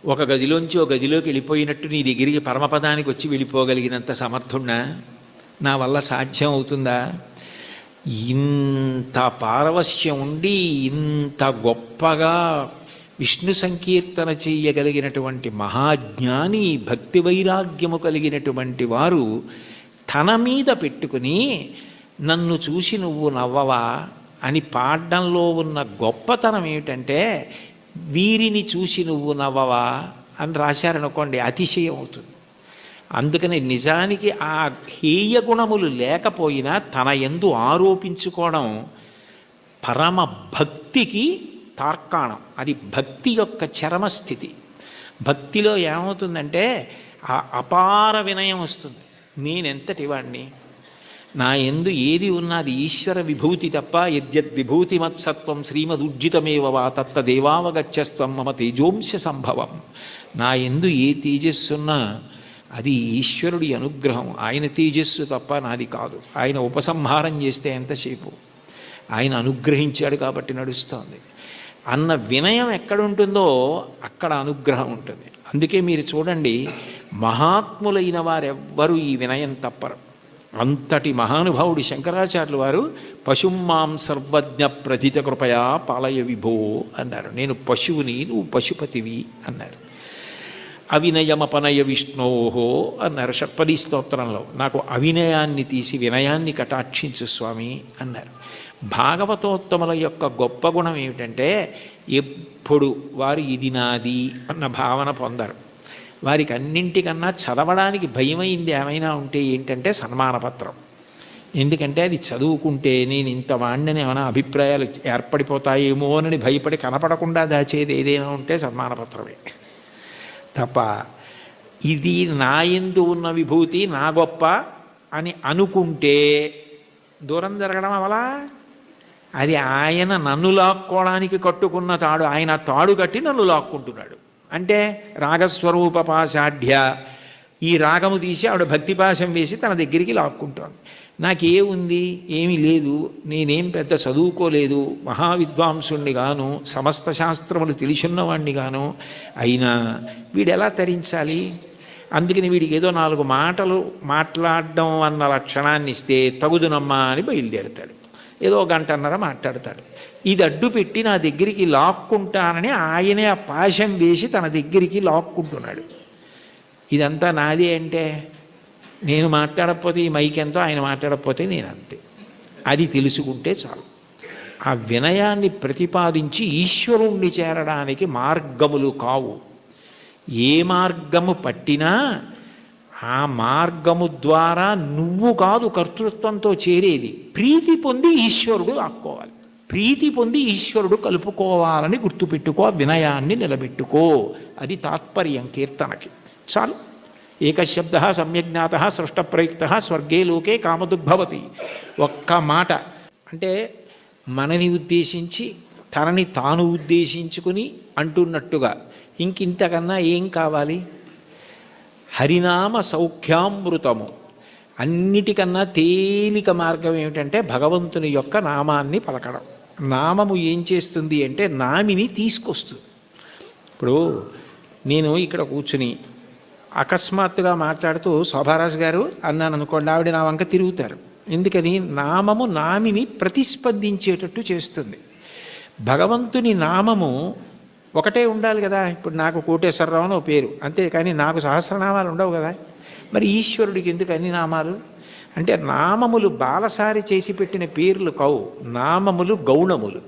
[SPEAKER 1] ఒక గదిలోంచి ఒక గదిలోకి వెళ్ళిపోయినట్టు నీ దగ్గరికి పరమపదానికి వచ్చి వెళ్ళిపోగలిగినంత సమర్థున్నా? నా వల్ల సాధ్యం అవుతుందా? ఇంత పారవశ్యం ఉండి ఇంత గొప్పగా విష్ణు సంకీర్తన చేయగలిగినటువంటి మహాజ్ఞాని, భక్తి వైరాగ్యము కలిగినటువంటి వారు తన మీద పెట్టుకుని నన్ను చూసి నువ్వు నవ్వవా అని పాడడంలో ఉన్న గొప్పతనం ఏమిటంటే, వీరిని చూసి నువ్వు నవ్వవా అని రాశారనుకోండి, అతిశయం అవుతుంది. అందుకని నిజానికి ఆ హేయ గుణములు లేకపోయినా తన యందు ఆరోపించుకోవడం పరమ భక్తికి తార్కాణం. అది భక్తి యొక్క చరమస్థితి. భక్తిలో ఏమవుతుందంటే ఆ అపార వినయం వస్తుంది. నేనెంతటి వాణ్ణి, నా యందు ఏది ఉన్నది ఈశ్వర విభూతి తప్ప, యద్యద్విభూతి మత్సత్వం శ్రీమదుర్జితమేవ వా తత్తదేవావగచ్చస్తం మమ తేజోంశ సంభవం. నా యందు ఏ తేజస్సున్నా అది ఈశ్వరుడి అనుగ్రహం. ఆయన తేజస్సు తప్ప నాది కాదు. ఆయన ఉపసంహారం చేస్తే ఎంతసేపు? ఆయన అనుగ్రహించాడు కాబట్టి నడుస్తోంది అన్న వినయం ఎక్కడుంటుందో అక్కడ అనుగ్రహం ఉంటుంది. అందుకే మీరు చూడండి, మహాత్ములైన వారెవ్వరూ ఈ వినయం తప్పరు. అంతటి మహానుభావుడి శంకరాచార్యులు వారు పశుమాం సర్వజ్ఞ ప్రథిత కృపయా పాలయ విభో అన్నారు. నేను పశువుని, నువ్వు పశుపతివి అన్నారు. అవినయమపనయ విష్ణోహో అన్నారు షట్పదీ స్తోత్రంలో. నాకు అవినయాన్ని తీసి వినయాన్ని కటాక్షించు స్వామి అన్నారు. భాగవతోత్తముల యొక్క గొప్ప గుణం ఏమిటంటే ఎప్పుడు వారు ఇది నాది అన్న భావన పొందరు. వారికి అన్నింటికన్నా చదవడానికి భయమైంది ఏమైనా ఉంటే ఏంటంటే సన్మానపత్రం. ఎందుకంటే అది చదువుకుంటే నేను ఇంత వాణ్ణని ఏమైనా అభిప్రాయాలు ఏర్పడిపోతాయేమో అని భయపడి కనపడకుండా దాచేది ఏదైనా ఉంటే సన్మానపత్రమే తప్ప, ఇది నా యందు ఉన్న విభూతి నా గొప్ప అని అనుకుంటే దూరం జరగడం అవలా. అది ఆయన నన్ను లాక్కోవడానికి కట్టుకున్న తాడు. ఆయన తాడు కట్టి నన్ను లాక్కుంటున్నాడు. అంటే రాగస్వరూప పాశాఢ్య, ఈ రాగము తీసి ఆవిడ భక్తిపాశం వేసి తన దగ్గరికి లాక్కుంటోంది. నాకే ఉంది? ఏమీ లేదు. నేనేం పెద్ద చదువుకోలేదు, మహావిద్వాంసుణ్ణి గాను, సమస్త శాస్త్రములు తెలిసిన్నవాణ్ణి గాను. అయినా వీడు ఎలా తరించాలి? అందుకని వీడికి ఏదో 4 మాటలు మాట్లాడడం అన్న లక్షణాన్ని ఇస్తే తగుదునమ్మా అని బయలుదేరుతాడు. ఏదో గంటన్నర మాట్లాడతాడు. ఇది అడ్డు పెట్టి నా దగ్గరికి లాక్కుంటానని ఆయనే ఆ పాశం వేసి తన దగ్గరికి లాక్కుంటున్నాడు. ఇదంతా నాదే అంటే నేను మాట్లాడకపోతే ఈ మైక్ ఎంతో, ఆయన మాట్లాడకపోతే నేను అంతే. అది తెలుసుకుంటే చాలు. ఆ వినయాన్ని ప్రతిపాదించి ఈశ్వరుణ్ణి చేరడానికి మార్గములు కావు. ఏ మార్గము పట్టినా ఆ మార్గము ద్వారా నువ్వు కాదు కర్తృత్వంతో చేరేది. ప్రీతి పొంది ఈశ్వరుడు ఆక్కోవాలి, ప్రీతి పొంది ఈశ్వరుడు కలుపుకోవాలని గుర్తుపెట్టుకో, వినయాన్ని నిలబెట్టుకో. అది తాత్పర్యం కీర్తనకి. చాలు. ఏకశబ్ద సమ్యజ్ఞాత సృష్టప్రయుక్త స్వర్గే లోకే కామదుగ్భవతి. ఒక్క మాట అంటే మనని ఉద్దేశించి తనని తాను ఉద్దేశించుకుని అంటున్నట్టుగా ఇంకింతకన్నా ఏం కావాలి? హరినామ సౌఖ్యామృతము. అన్నిటికన్నా తేలిక మార్గం ఏమిటంటే భగవంతుని యొక్క నామాన్ని పలకడం. నామము ఏం చేస్తుంది అంటే నామిని తీసుకొస్తుంది. ఇప్పుడు నేను ఇక్కడ కూర్చుని అకస్మాత్తుగా మాట్లాడుతూ శోభారాజు గారు అన్నాను అనుకోండి, ఆవిడ నా వంక తిరుగుతారు. ఎందుకని? నామము నామిని ప్రతిస్పందించేటట్టు చేస్తుంది. భగవంతుని నామము ఒకటే ఉండాలి కదా. ఇప్పుడు నాకు కోటేశ్వరరావు అని పేరు అంతేకాని నాకు సహస్రనామాలు ఉండవు కదా. మరి ఈశ్వరుడికి ఎందుకు అన్ని నామాలు అంటే నామములు బాలసారి చేసి పెట్టిన పేర్లు కావు, నామములు గౌణములు.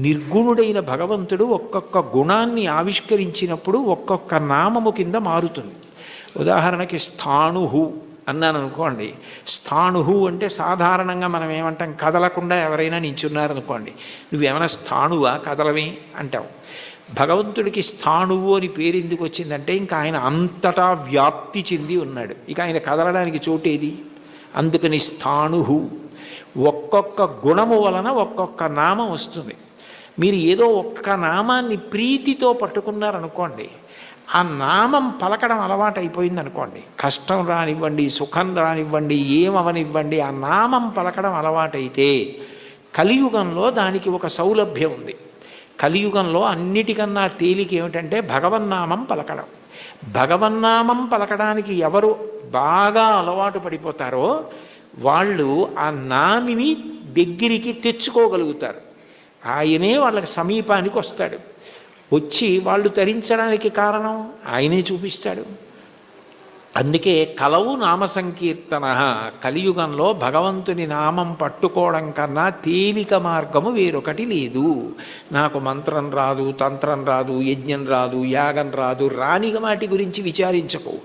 [SPEAKER 1] నిర్గుణుడైన భగవంతుడు ఒక్కొక్క గుణాన్ని ఆవిష్కరించినప్పుడు ఒక్కొక్క నామము కింద మారుతుంది. ఉదాహరణకి స్థాణుహు అన్నాను అనుకోండి. స్థాణుహు అంటే సాధారణంగా మనం ఏమంటాం, కదలకుండా ఎవరైనా నించున్నారనుకోండి, నువ్వేమైనా స్థాణువా కదలవే అంటావు. భగవంతుడికి స్థాణువు అని పేరు ఎందుకు వచ్చిందంటే ఇంకా ఆయన అంతటా వ్యాప్తి చెంది ఉన్నాడు, ఇక ఆయన కదలడానికి చోటేది. అందుకని స్థాణుహు. ఒక్కొక్క గుణము వలన ఒక్కొక్క నామం వస్తుంది. మీరు ఏదో ఒక్క నామాన్ని ప్రీతితో పట్టుకున్నారనుకోండి, ఆ నామం పలకడం అలవాటు అయిపోయింది అనుకోండి, కష్టం రానివ్వండి సుఖం రానివ్వండి ఏమవనివ్వండి, ఆ నామం పలకడం అలవాటైతే కలియుగంలో దానికి ఒక సౌలభ్యం ఉంది. కలియుగంలో అన్నిటికన్నా తేలిక ఏమిటంటే భగవన్నామం పలకడం. భగవన్నామం పలకడానికి ఎవరు బాగా అలవాటు పడిపోతారో వాళ్ళు ఆ నామిని దగ్గరికి తెచ్చుకోగలుగుతారు. ఆయనే వాళ్ళకి సమీపానికి వస్తాడు. వచ్చి వాళ్ళు తరించడానికి కారణం ఆయనే చూపిస్తాడు. అందుకే కలవు నామ సంకీర్తన. కలియుగంలో భగవంతుని నామం పట్టుకోవడం కన్నా తేలిక మార్గము వేరొకటి లేదు. నాకు మంత్రం రాదు, తంత్రం రాదు, యజ్ఞం రాదు, యాగం రాదు, రాని వాటి గురించి విచారించకు.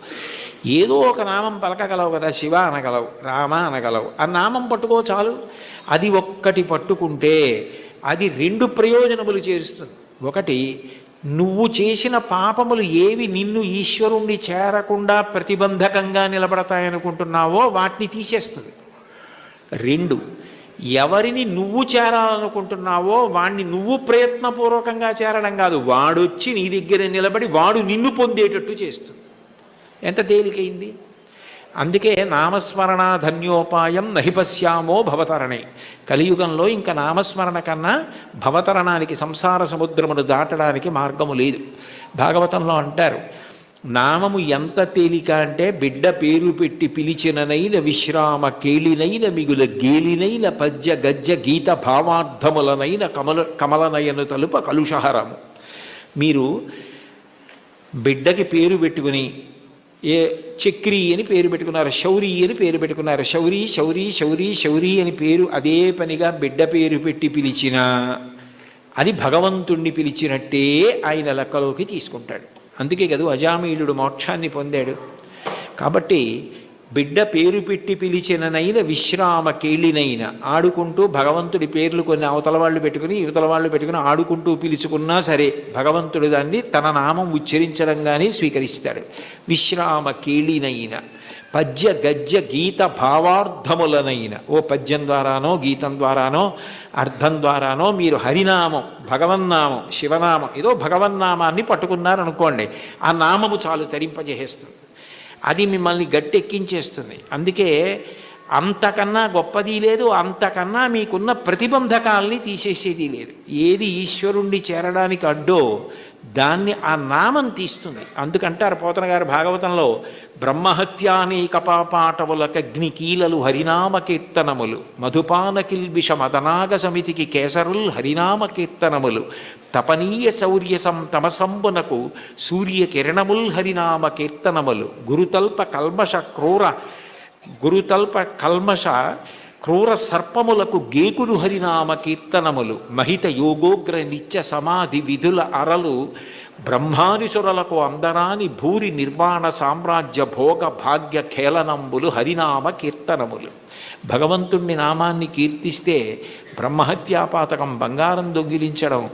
[SPEAKER 1] ఏదో ఒక నామం పలకగలవు కదా, శివ అనగలవు, రామ అనగలవు, ఆ నామం పట్టుకో చాలు. అది ఒక్కటి పట్టుకుంటే అది రెండు ప్రయోజనములు చేస్తుంది. ఒకటి, నువ్వు చేసిన పాపములు ఏవి నిన్ను ఈశ్వరుణ్ణి చేరకుండా ప్రతిబంధకంగా నిలబడతాయనుకుంటున్నావో వాటిని తీసేస్తుంది. రెండు, ఎవరిని నువ్వు చేరాలనుకుంటున్నావో వాణ్ణి నువ్వు ప్రయత్నపూర్వకంగా చేరడం కాదు, వాడొచ్చి నీ దగ్గర నిలబడి వాడు నిన్ను పొందేటట్టు చేస్తుంది. ఎంత తేలికైంది. అందుకే నామస్మరణ ధన్యోపాయం నహిపశ్యామో భవతరణే. కలియుగంలో ఇంకా నామస్మరణ కన్నా భవతరణానికి, సంసార సముద్రమును దాటడానికి మార్గము లేదు. భాగవతంలో అంటారు, నామము ఎంత తేలిక అంటే బిడ్డ పేరు పెట్టి పిలిచిననైన విశ్రామ కేళినైన మిగుల గేలినైన పద్య గజ్జ గీత భావార్థములనైన కమలనయను తలుప కలుషహరము. మీరు బిడ్డకి పేరు పెట్టుకుని ఏ చక్రి అని పేరు పెట్టుకున్నారు, శౌరి అని పేరు పెట్టుకున్నారు, శౌరి శౌరి శౌరి శౌరి అని పేరు అదే పనిగా బిడ్డ పేరు పెట్టి పిలిచినా అది భగవంతుణ్ణి పిలిచినట్టే ఆయన లెక్కలోకి తీసుకుంటాడు. అందుకే కదా అజామీలుడు మోక్షాన్ని పొందాడు. కాబట్టి బిడ్డ పేరు పెట్టి పిలిచిననైన విశ్రామ కేళినైన, ఆడుకుంటూ భగవంతుడి పేర్లు కొన్ని అవతల వాళ్ళు పెట్టుకుని యువతల వాళ్ళు పెట్టుకుని ఆడుకుంటూ పిలుచుకున్నా సరే భగవంతుడు దాన్ని తన నామం ఉచ్చరించడం కానీ స్వీకరిస్తాడు. విశ్రామ కేళినైన పద్య గద్య గీత భావార్థములనైన, ఓ పద్యం ద్వారానో గీతం ద్వారానో అర్థం ద్వారానో మీరు హరినామం, భగవన్నామం, శివనామం, ఏదో భగవన్నామాన్ని పట్టుకున్నారనుకోండి, ఆ నామము చాలు తరింపజేస్తుంది. అది మిమ్మల్ని గట్టెక్కించేస్తుంది. అందుకే అంతకన్నా గొప్పది లేదు, అంతకన్నా మీకున్న ప్రతిబంధకాల్ని తీసేసేది లేదు. ఏది ఈశ్వరుణ్ణి చేరడానికి అడ్డో దాన్ని ఆ నామం తీస్తుంది. అందుకంటారు పోతన గారు భాగవతంలో, బ్రహ్మహత్యానేక పాపాటవులకగ్ని కీలలు హరినామ కీర్తనములు, మధుపాన కిల్బిష మదనాగ సమితికి కేసరుల్ హరినామ కీర్తనములు, తపనీయ శౌర్య తమసంబునకు సూర్య కిరణముల్ హరినామ కీర్తనములు, గురుతల్ప కల్మష క్రూర సర్పములకు గేకులు హరినామ కీర్తనములు, మహిత యోగోగ్ర నిత్య సమాధి విధుల అరలు, బ్రహ్మానిసురులకు అందరాని భూరి నిర్వాణ సామ్రాజ్య భోగ భాగ్య ఖేళనంబులు హరినామ కీర్తనములు. భగవంతుణ్ణి నామాన్ని కీర్తిస్తే బ్రహ్మహత్యాపాతకం, బంగారం దొంగిలించడం,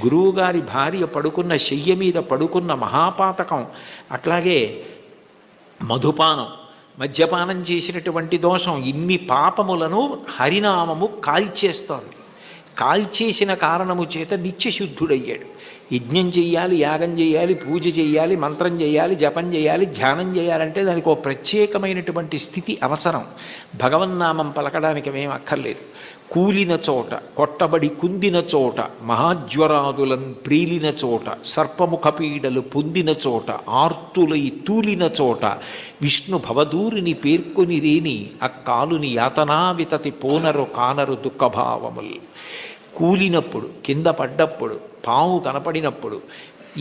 [SPEAKER 1] గురువుగారి భార్య పడుకున్న శయ్య మీద పడుకున్న మహాపాతకం, అట్లాగే మధుపానం, మద్యపానం చేసినటువంటి దోషం, ఇన్ని పాపములను హరినామము కాల్చేస్తోంది. కాల్చేసిన కారణము చేత నిత్యశుద్ధుడయ్యాడు. యజ్ఞం చెయ్యాలి, యాగం చేయాలి, పూజ చేయాలి, మంత్రం చేయాలి, జపం చేయాలి, ధ్యానం చేయాలంటే దానికి ఒక ప్రత్యేకమైనటువంటి స్థితి అవసరం. భగవన్నామం పలకడానికి మేము అక్కర్లేదు. కూలిన చోట, కొట్టబడి కుందిన చోట, మహాజ్వరాదులను ప్రీలిన చోట, సర్పముఖ పీడలు పొందిన చోట, ఆర్తులై తూలిన చోట, విష్ణు భవదూరిని పేర్కొని రేని అక్కాలుని యాతనా వితతి పోనరు కానరు దుఃఖభావములు. కూలినప్పుడు, కింద పడ్డప్పుడు, పాము కనపడినప్పుడు,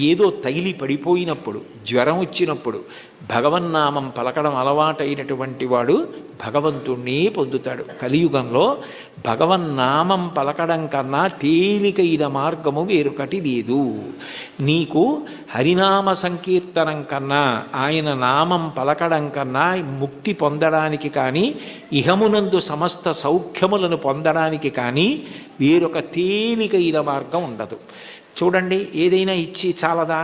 [SPEAKER 1] ఏదో తగిలి పడిపోయినప్పుడు, జ్వరం వచ్చినప్పుడు భగవన్నామం పలకడం అలవాటైనటువంటి వాడు భగవంతుణ్ణే పొందుతాడు. కలియుగంలో భగవన్నామం పలకడం కన్నా తేలికైన మార్గము వేరొకటి లేదు. నీకు హరినామ సంకీర్తనం కన్నా, ఆయన నామం పలకడం కన్నా ముక్తి పొందడానికి కానీ, ఇహమునందు సమస్త సౌఖ్యములను పొందడానికి కానీ వేరొక తేలికైన మార్గం ఉండదు. చూడండి, ఏదైనా ఇచ్చి చాలదా,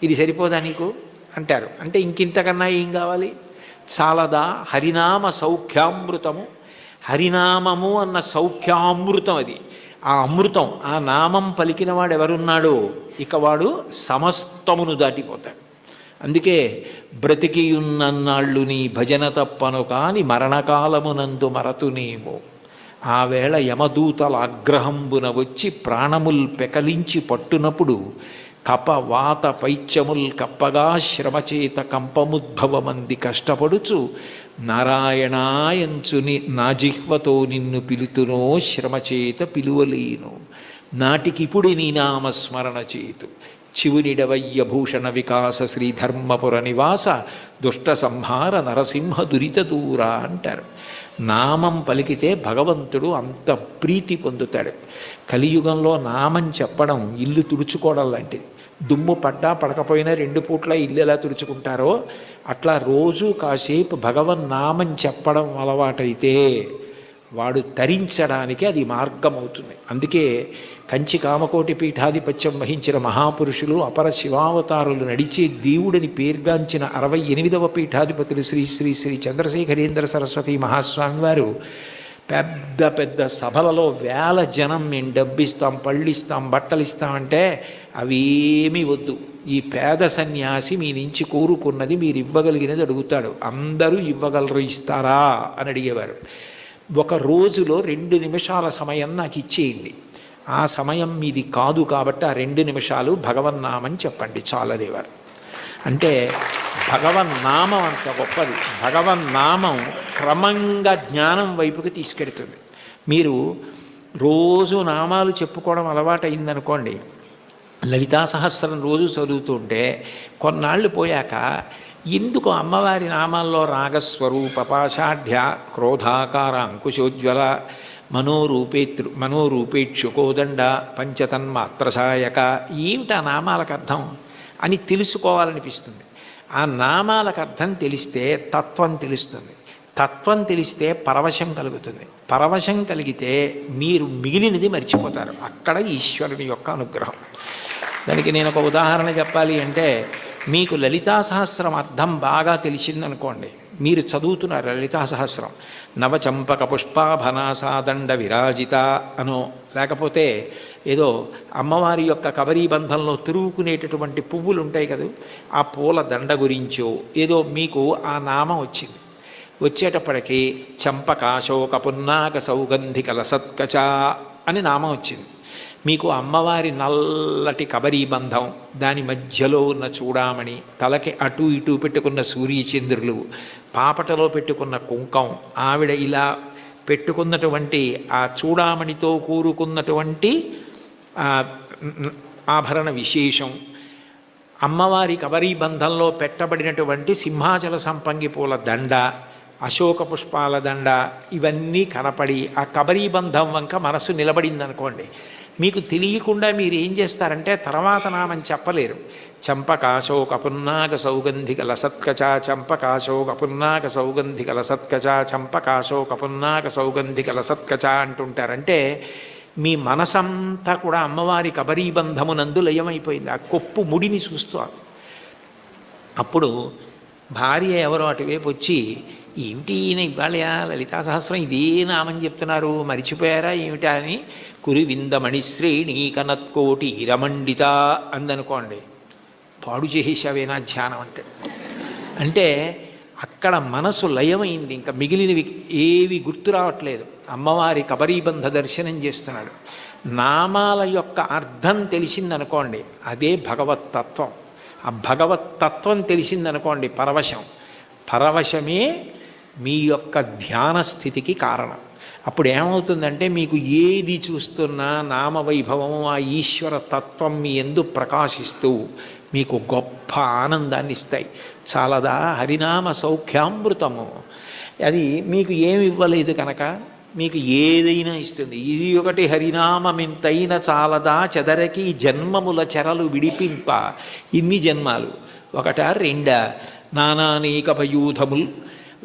[SPEAKER 1] ఇది సరిపోదా నీకు అంటారు. అంటే ఇంకింతకన్నా ఏం కావాలి? చాలదా? హరినామ సౌఖ్యామృతము. హరినామము అన్న సౌఖ్యామృతం అది. ఆ అమృతం, ఆ నామం పలికిన వాడు ఎవరున్నాడో ఇక వాడు సమస్తమును దాటిపోతాడు. అందుకే బ్రతికియున్నన్నాళ్ళు నీ భజన తప్పను కాని మరణకాలమునందు మరతునేమో, ఆ వేళ యమదూతల ఆగ్రహంబున వచ్చి ప్రాణముల్ పెకలించి పట్టునప్పుడు, కప వాత పైత్యముల్ కప్పగా శ్రమచేత కంపముద్భవమంది కష్టపడుచు, నారాయణాయంచుని నా జిహ్వతో నిన్ను పిలుతునో శ్రమచేత పిలువలేను, నాటికిపుడి నీ నామస్మరణ చేతు, చివునిడవయ్య భూషణ వికాస శ్రీధర్మపుర నివాస దుష్ట సంహార నరసింహ దురిత దూర అంటారు. నామం పలికితే భగవంతుడు అంత ప్రీతి పొందుతాడు. కలియుగంలో నామం చెప్పడం ఇల్లు తుడుచుకోవడం లాంటిది. దుమ్ము పడ్డా పడకపోయినా 2 పూట్ల ఇల్లు ఎలా తుడుచుకుంటారో అట్లా రోజు కాసేపు భగవన్నామం చెప్పడం అలవాటైతే వాడు తరించడానికి అది మార్గం అవుతుంది. అందుకే కంచి కామకోటి పీఠాధిపత్యం వహించిన మహాపురుషులు, అపర శివావతారులు నడిచే దేవుడని పేర్గాంచిన 68వ పీఠాధిపతులు శ్రీ శ్రీ శ్రీ చంద్రశేఖరేంద్ర సరస్వతి మహాస్వామి వారు పెద్ద పెద్ద సభలలో వేల జనం మేము డబ్బిస్తాం, పళ్ళిస్తాం, బట్టలు ఇస్తామంటే అవేమీ వద్దు, ఈ పేద సన్యాసి మీ నుంచి కోరుకున్నది మీరు ఇవ్వగలిగినది అడుగుతాడు, అందరూ ఇవ్వగలరు, ఇస్తారా అని అడిగేవారు. ఒక రోజులో 2 నిమిషాల సమయం నాకు ఇచ్చేయండి, ఆ సమయం మీది కాదు కాబట్టి ఆ 2 నిమిషాలు భగవన్నామని చెప్పండి చాలదేవారు. అంటే భగవన్నామం అంత గొప్పది. భగవన్నామం క్రమంగా జ్ఞానం వైపుకి తీసుకెడుతుంది. మీరు రోజు నామాలు చెప్పుకోవడం అలవాటైందనుకోండి, లలితా సహస్రం రోజు చదువుతుంటే కొన్నాళ్ళు పోయాక ఎందుకు అమ్మవారి నామాల్లో రాగస్వరూప పాషాఢ్య క్రోధాకార అంకుశోజ్వల మనోరూపేక్షుకోదండ పంచతన్మాత్రసాయక, ఏమిటి ఆ నామాలకు అర్థం అని తెలుసుకోవాలనిపిస్తుంది. ఆ నామాలకు అర్థం తెలిస్తే తత్వం తెలుస్తుంది. తత్వం తెలిస్తే పరవశం కలుగుతుంది. పరవశం కలిగితే మీరు మిగిలినది మర్చిపోతారు. అక్కడ ఈశ్వరుని యొక్క అనుగ్రహం. దానికి నేను ఒక ఉదాహరణ చెప్పాలి అంటే, మీకు లలితా సహస్రం అర్థం బాగా తెలిసిందనుకోండి, మీరు చదువుతున్నారు లలితా సహస్రం, నవచంపక పుష్పాభనాసాదండ విరాజిత అనో, లేకపోతే ఏదో అమ్మవారి యొక్క కబరీ బంధంలో తిరుగుకునేటటువంటి పువ్వులు ఉంటాయి కదా, ఆ పూల దండ గురించో ఏదో మీకు ఆ నామం వచ్చింది. వచ్చేటప్పటికి చంపక శోక పున్నాక సౌగంధికల సత్కచ అని నామం వచ్చింది. మీకు అమ్మవారి నల్లటి కబరీబంధం, దాని మధ్యలో ఉన్న చూడామణి, తలకి అటు ఇటు పెట్టుకున్న సూర్యచంద్రులు, పాపటలో పెట్టుకున్న కుంకం, ఆవిడ ఇలా పెట్టుకున్నటువంటి ఆ చూడామణితో కూరుకున్నటువంటి ఆభరణ విశేషం, అమ్మవారి కబరీబంధంలో పెట్టబడినటువంటి సింహాచల సంపంగి పూల దండ, అశోక పుష్పాల దండ, ఇవన్నీ కనపడి ఆ కబరీబంధం వంక మనసు నిలబడిందనుకోండి, మీకు తెలియకుండా మీరు ఏం చేస్తారంటే తర్వాత నామం చెప్పలేరు. చంపకాశోక పున్నాగ సౌగంధిక లసత్కచ, చంపకాశోక పున్నాగ సౌగంధిక లసత్కచ, చంపకాశోక పున్నాగ సౌగంధిక లసత్కచ అంటుంటారంటే మీ మనసంతా కూడా అమ్మవారి కబరీబంధమునందు లయమైపోయింది. ఆ కొప్పు ముడిని చూస్తారు. అప్పుడు భార్య ఎవరో అటువైపు వచ్చి, ఏమిటి ఈయన ఇవాళ లలితా సహస్రం ఇదే నామని చెప్తున్నారు, మరిచిపోయారా ఏమిటా అని, కురివిందమణిశ్రేణీ కనత్కోటి రమండిత అందనుకోండి, పాడు చేసేసావేనా ధ్యానం అంటే అక్కడ మనసు లయమైంది. ఇంకా మిగిలినవి ఏవి గుర్తు రావట్లేదు. అమ్మవారి కబరీబంధ దర్శనం చేస్తున్నాడు. నామాల యొక్క అర్థం తెలిసిందనుకోండి, అదే భగవత్తత్వం. ఆ భగవత్తత్వం తెలిసిందనుకోండి పరవశం. పరవశమే మీ యొక్క ధ్యాన స్థితికి కారణం. అప్పుడు ఏమవుతుందంటే మీకు ఏది చూస్తున్నా నామవైభవము, ఆ ఈశ్వర తత్వం మీ యందు ప్రకాశిస్తూ మీకు గొప్ప ఆనందాన్ని ఇస్తాయి. చాలదా హరినామ సౌఖ్యామృతము. అది మీకు ఏమి ఇవ్వలేదు కనుక మీకు ఏదైనా ఇస్తుంది. ఇది ఒకటి హరినామమింతైన చాలదా చెదరకి జన్మముల చెరలు విడిపింప. ఇన్ని జన్మాలు ఒకటా రెండా, నానానేకపయూధముల్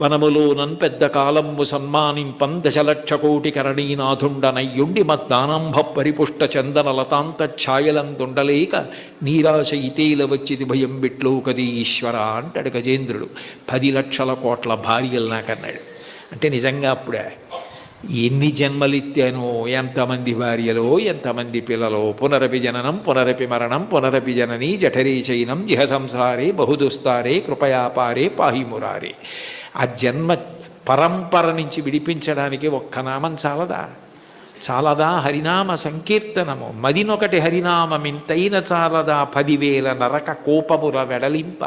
[SPEAKER 1] వనములోనన్ పెద్ద కాలంబు సన్మానింపం దశలక్ష కోటి కరణీనాథుండనయ్యుండి మద్దానంభ పరిపుష్ట చందన లతాంత ఛాయలందుండలేక నీరాశ ఇతేల వచ్చిది భయం బిట్లో కది ఈశ్వర అంటాడు గజేంద్రుడు. 10 లక్షల కోట్ల భార్యలు నాకన్నాడు. అంటే నిజంగా అప్పుడే ఎన్ని జన్మలిత్తానో, ఎంతమంది భార్యలో, ఎంతమంది పిల్లలో, పునరపి జననం పునరపి మరణం పునరపి జననీ జఠరే చైనం ఇహ సంసారే బహుదుస్తారే కృపయాపారే పాహిమురారే. ఆ జన్మ పరంపర నుంచి విడిపించడానికి ఒక్క నామం చాలదా? చాలదా హరినామ సంకీర్తనము. మదినొకటి హరినామమింతైన చాలదా 10,000 నరక కోపముల వెడలింప.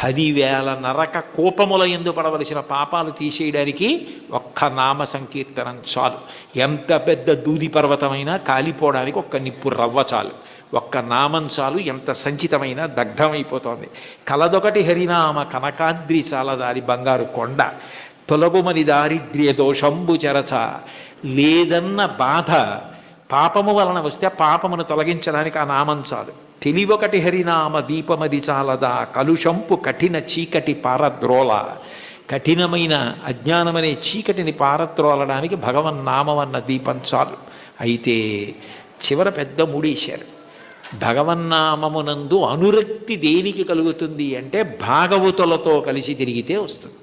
[SPEAKER 1] 10,000 నరక కోపముల యందు పడవలసిన పాపాలు తీసేయడానికి ఒక్క నామ సంకీర్తనం చాలు. ఎంత పెద్ద దూది పర్వతమైనా కాలిపోవడానికి ఒక్క నిప్పు రవ్వ చాలు. ఒక్క నామం చాలు, ఎంత సంచితమైన దగ్ధమైపోతోంది. కలదొకటి హరినామ కనకాద్రి చాలదారి బంగారు కొండ. తొలగుమని దారిద్ర్య దోషంబు చెరచ. లేదన్న బాధ పాపము వలన వస్తే పాపమును తొలగించడానికి ఆ నామం చాలు. తెలివొకటి హరినామ దీపమది చాలదా కలుషంపు కఠిన చీకటి పారద్రోల. కఠినమైన అజ్ఞానమనే చీకటిని పారద్రోలడానికి భగవన్నామం దీపం చాలు. అయితే చివర పెద్ద మూడేశారు. భగవన్నామమునందు అనురక్తి దేనికి కలుగుతుంది అంటే భాగవతులతో కలిసి తిరిగితే వస్తుంది.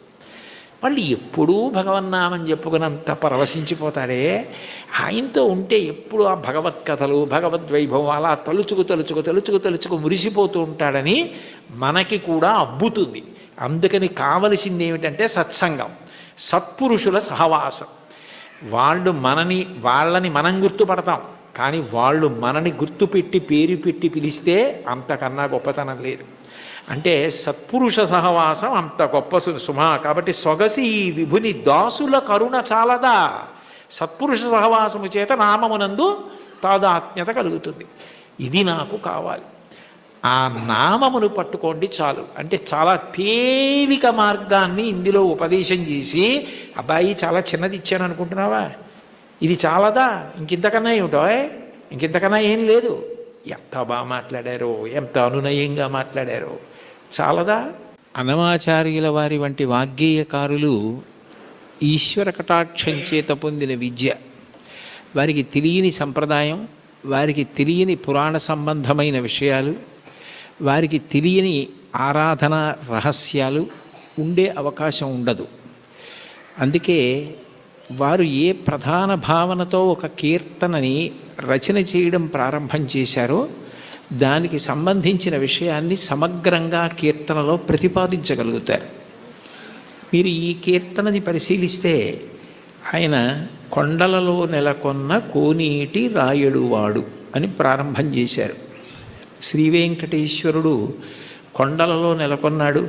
[SPEAKER 1] వాళ్ళు ఎప్పుడూ భగవన్నామని చెప్పుకున్నంత పరవశించిపోతారే, ఆయనతో ఉంటే ఎప్పుడు ఆ భగవత్ కథలు భగవద్వైభవం అలా తలుచుకు మురిసిపోతూ ఉంటాడని మనకి కూడా అబ్బుతుంది. అందుకని కావలసింది ఏమిటంటే సత్సంగం, సత్పురుషుల సహవాసం. వాళ్ళని మనం గుర్తుపడతాం, కానీ వాళ్ళు మనని గుర్తుపెట్టి పేరు పెట్టి పిలిస్తే అంతకన్నా గొప్పతనం లేదు. అంటే సత్పురుష సహవాసం అంత గొప్ప సుమా. కాబట్టి సొగసి విభుని దాసుల కరుణ చాలదా. సత్పురుష సహవాసము చేత నామమునందు తాదాత్మ్యత కలుగుతుంది. ఇది నాకు కావాలి. ఆ నామమును పట్టుకోండి చాలు. అంటే చాలా తేలిక మార్గాన్ని ఇందులో ఉపదేశం చేసి, అబ్బాయి చాలా చిన్నది ఇచ్చాను అనుకుంటున్నావా, ఇది చాలదా, ఇంకింతకన్నా ఏమిటో, ఇంకింతకన్నా ఏం లేదు. ఎంత బాగా మాట్లాడారో, ఎంత అనునయంగా మాట్లాడారో, చాలదా. అన్నమాచార్యుల వారి వంటి వాగ్గేయకారులు ఈశ్వర కటాక్షం చేత పొందిన విద్య, వారికి తెలియని సంప్రదాయం, వారికి తెలియని పురాణ సంబంధమైన విషయాలు, వారికి తెలియని ఆరాధన రహస్యాలు ఉండే అవకాశం ఉండదు. అందుకే వారు ఏ ప్రధాన భావనతో ఒక కీర్తనని రచన చేయడం ప్రారంభం చేశారో దానికి సంబంధించిన విషయాన్ని సమగ్రంగా కీర్తనలో ప్రతిపాదించగలుగుతారు. మీరు ఈ కీర్తనని పరిశీలిస్తే ఆయన కొండలలో నెలకొన్న కోనేటి రాయడువాడు అని ప్రారంభం చేశారు. శ్రీ వెంకటేశ్వరుడు కొండలలో నెలకొన్నాడు,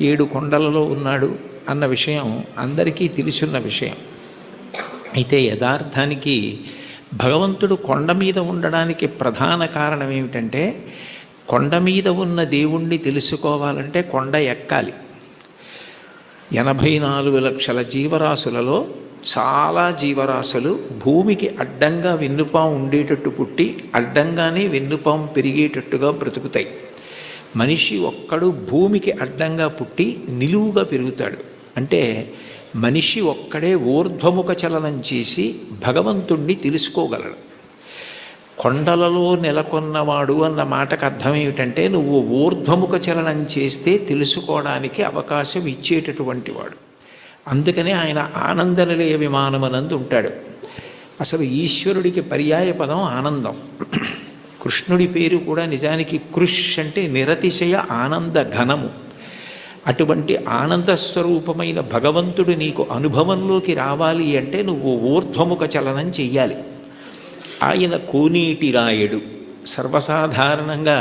[SPEAKER 1] 7 కొండలలో ఉన్నాడు అన్న విషయం అందరికీ తెలుసున్న విషయం. అయితే యథార్థానికి భగవంతుడు కొండ మీద ఉండడానికి ప్రధాన కారణం ఏమిటంటే, కొండ మీద ఉన్న దేవుణ్ణి తెలుసుకోవాలంటే కొండ ఎక్కాలి. 84 లక్షల జీవరాశులలో చాలా జీవరాశులు భూమికి అడ్డంగా వెన్నుపాము ఉండేటట్టు పుట్టి అడ్డంగానే వెన్నుపాము పెరిగేటట్టుగా బ్రతుకుతాయి. మనిషి ఒక్కడు భూమికి అడ్డంగా పుట్టి నిలువుగా పెరుగుతాడు. అంటే మనిషి ఒక్కడే ఊర్ధ్వముఖ చలనం చేసి భగవంతుణ్ణి తెలుసుకోగలడు. కొండలలో నెలకొన్నవాడు అన్న మాటకు అర్థం ఏమిటంటే, నువ్వు ఊర్ధ్వముఖ చలనం చేస్తే తెలుసుకోవడానికి అవకాశం ఇచ్చేటటువంటి వాడు. అందుకనే ఆయన ఆనందనిలయ విమానమనందు ఉంటాడు. అసలు ఈశ్వరుడికి పర్యాయ పదం ఆనందం. కృష్ణుడి పేరు కూడా నిజానికి కృష్ అంటే నిరతిశయ ఆనంద ఘనము. అటువంటి ఆనంద స్వరూపమైన భగవంతుడు నీకు అనుభవంలోకి రావాలి అంటే నువ్వు ఊర్ధ్వముఖ చలనం చెయ్యాలి. ఆయన కోనేటి రాయడు. సర్వసాధారణంగా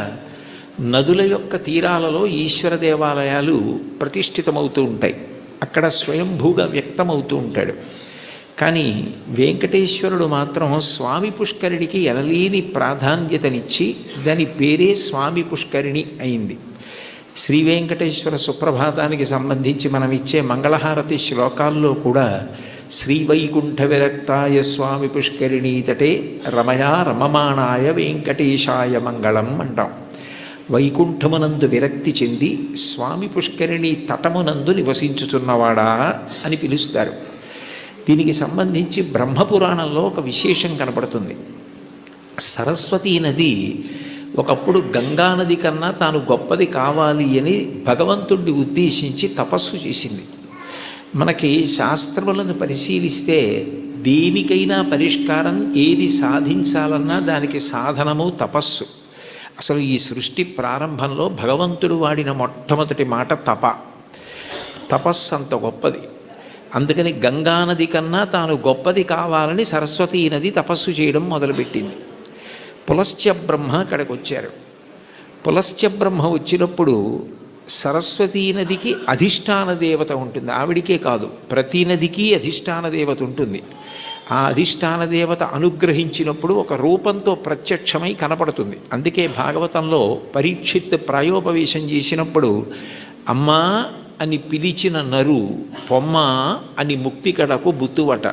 [SPEAKER 1] నదుల యొక్క తీరాలలో ఈశ్వర దేవాలయాలు ప్రతిష్ఠితమవుతూ ఉంటాయి. అక్కడ స్వయంభూగా వ్యక్తమవుతూ ఉంటాడు. కానీ వెంకటేశ్వరుడు మాత్రం స్వామి పుష్కరిణికి ఎనలేని ప్రాధాన్యతనిచ్చి దాని పేరే స్వామి పుష్కరిణి అయింది. శ్రీ వెంకటేశ్వర సుప్రభాతానికి సంబంధించి మనం ఇచ్చే మంగళహారతి శ్లోకాల్లో కూడా శ్రీవైకుంఠ విరక్తాయ స్వామి పుష్కరిణీ తటే రమయా రమమాణాయ వెంకటేశాయ మంగళం అంటాం. వైకుంఠమునందు విరక్తి చెంది స్వామి పుష్కరిణి తటమునందు నివసించుతున్నవాడా అని పిలుస్తారు. దీనికి సంబంధించి బ్రహ్మపురాణంలో ఒక విశేషం కనపడుతుంది. సరస్వతీ నది ఒకప్పుడు గంగానది కన్నా తాను గొప్పది కావాలి అని భగవంతుడిని ఉద్దేశించి తపస్సు చేసింది. మనకి శాస్త్రములను పరిశీలిస్తే దేనికైనా పరిష్కారం ఏది సాధించాలన్నా దానికి సాధనము తపస్సు. అసలు ఈ సృష్టి ప్రారంభంలో భగవంతుడు వాడిన మొట్టమొదటి మాట తపస్సు అంత గొప్పది. అందుకని గంగానది కన్నా తాను గొప్పది కావాలని సరస్వతీ నది తపస్సు చేయడం మొదలుపెట్టింది. పులస్త్య బ్రహ్మ అక్కడికి వచ్చారు. పులస్త్య బ్రహ్మ వచ్చినప్పుడు సరస్వతీ నదికి అధిష్టాన దేవత ఉంటుంది. ఆవిడికే కాదు, ప్రతి నదికి అధిష్టాన దేవత ఉంటుంది. ఆ అధిష్టాన దేవత అనుగ్రహించినప్పుడు ఒక రూపంతో ప్రత్యక్షమై కనపడుతుంది. అందుకే భాగవతంలో పరీక్షిత్ ప్రాయోపవేశం చేసినప్పుడు అమ్మా అని పిలిచిన నరు పొమ్మ అని ముక్తికడకు బుత్తువట,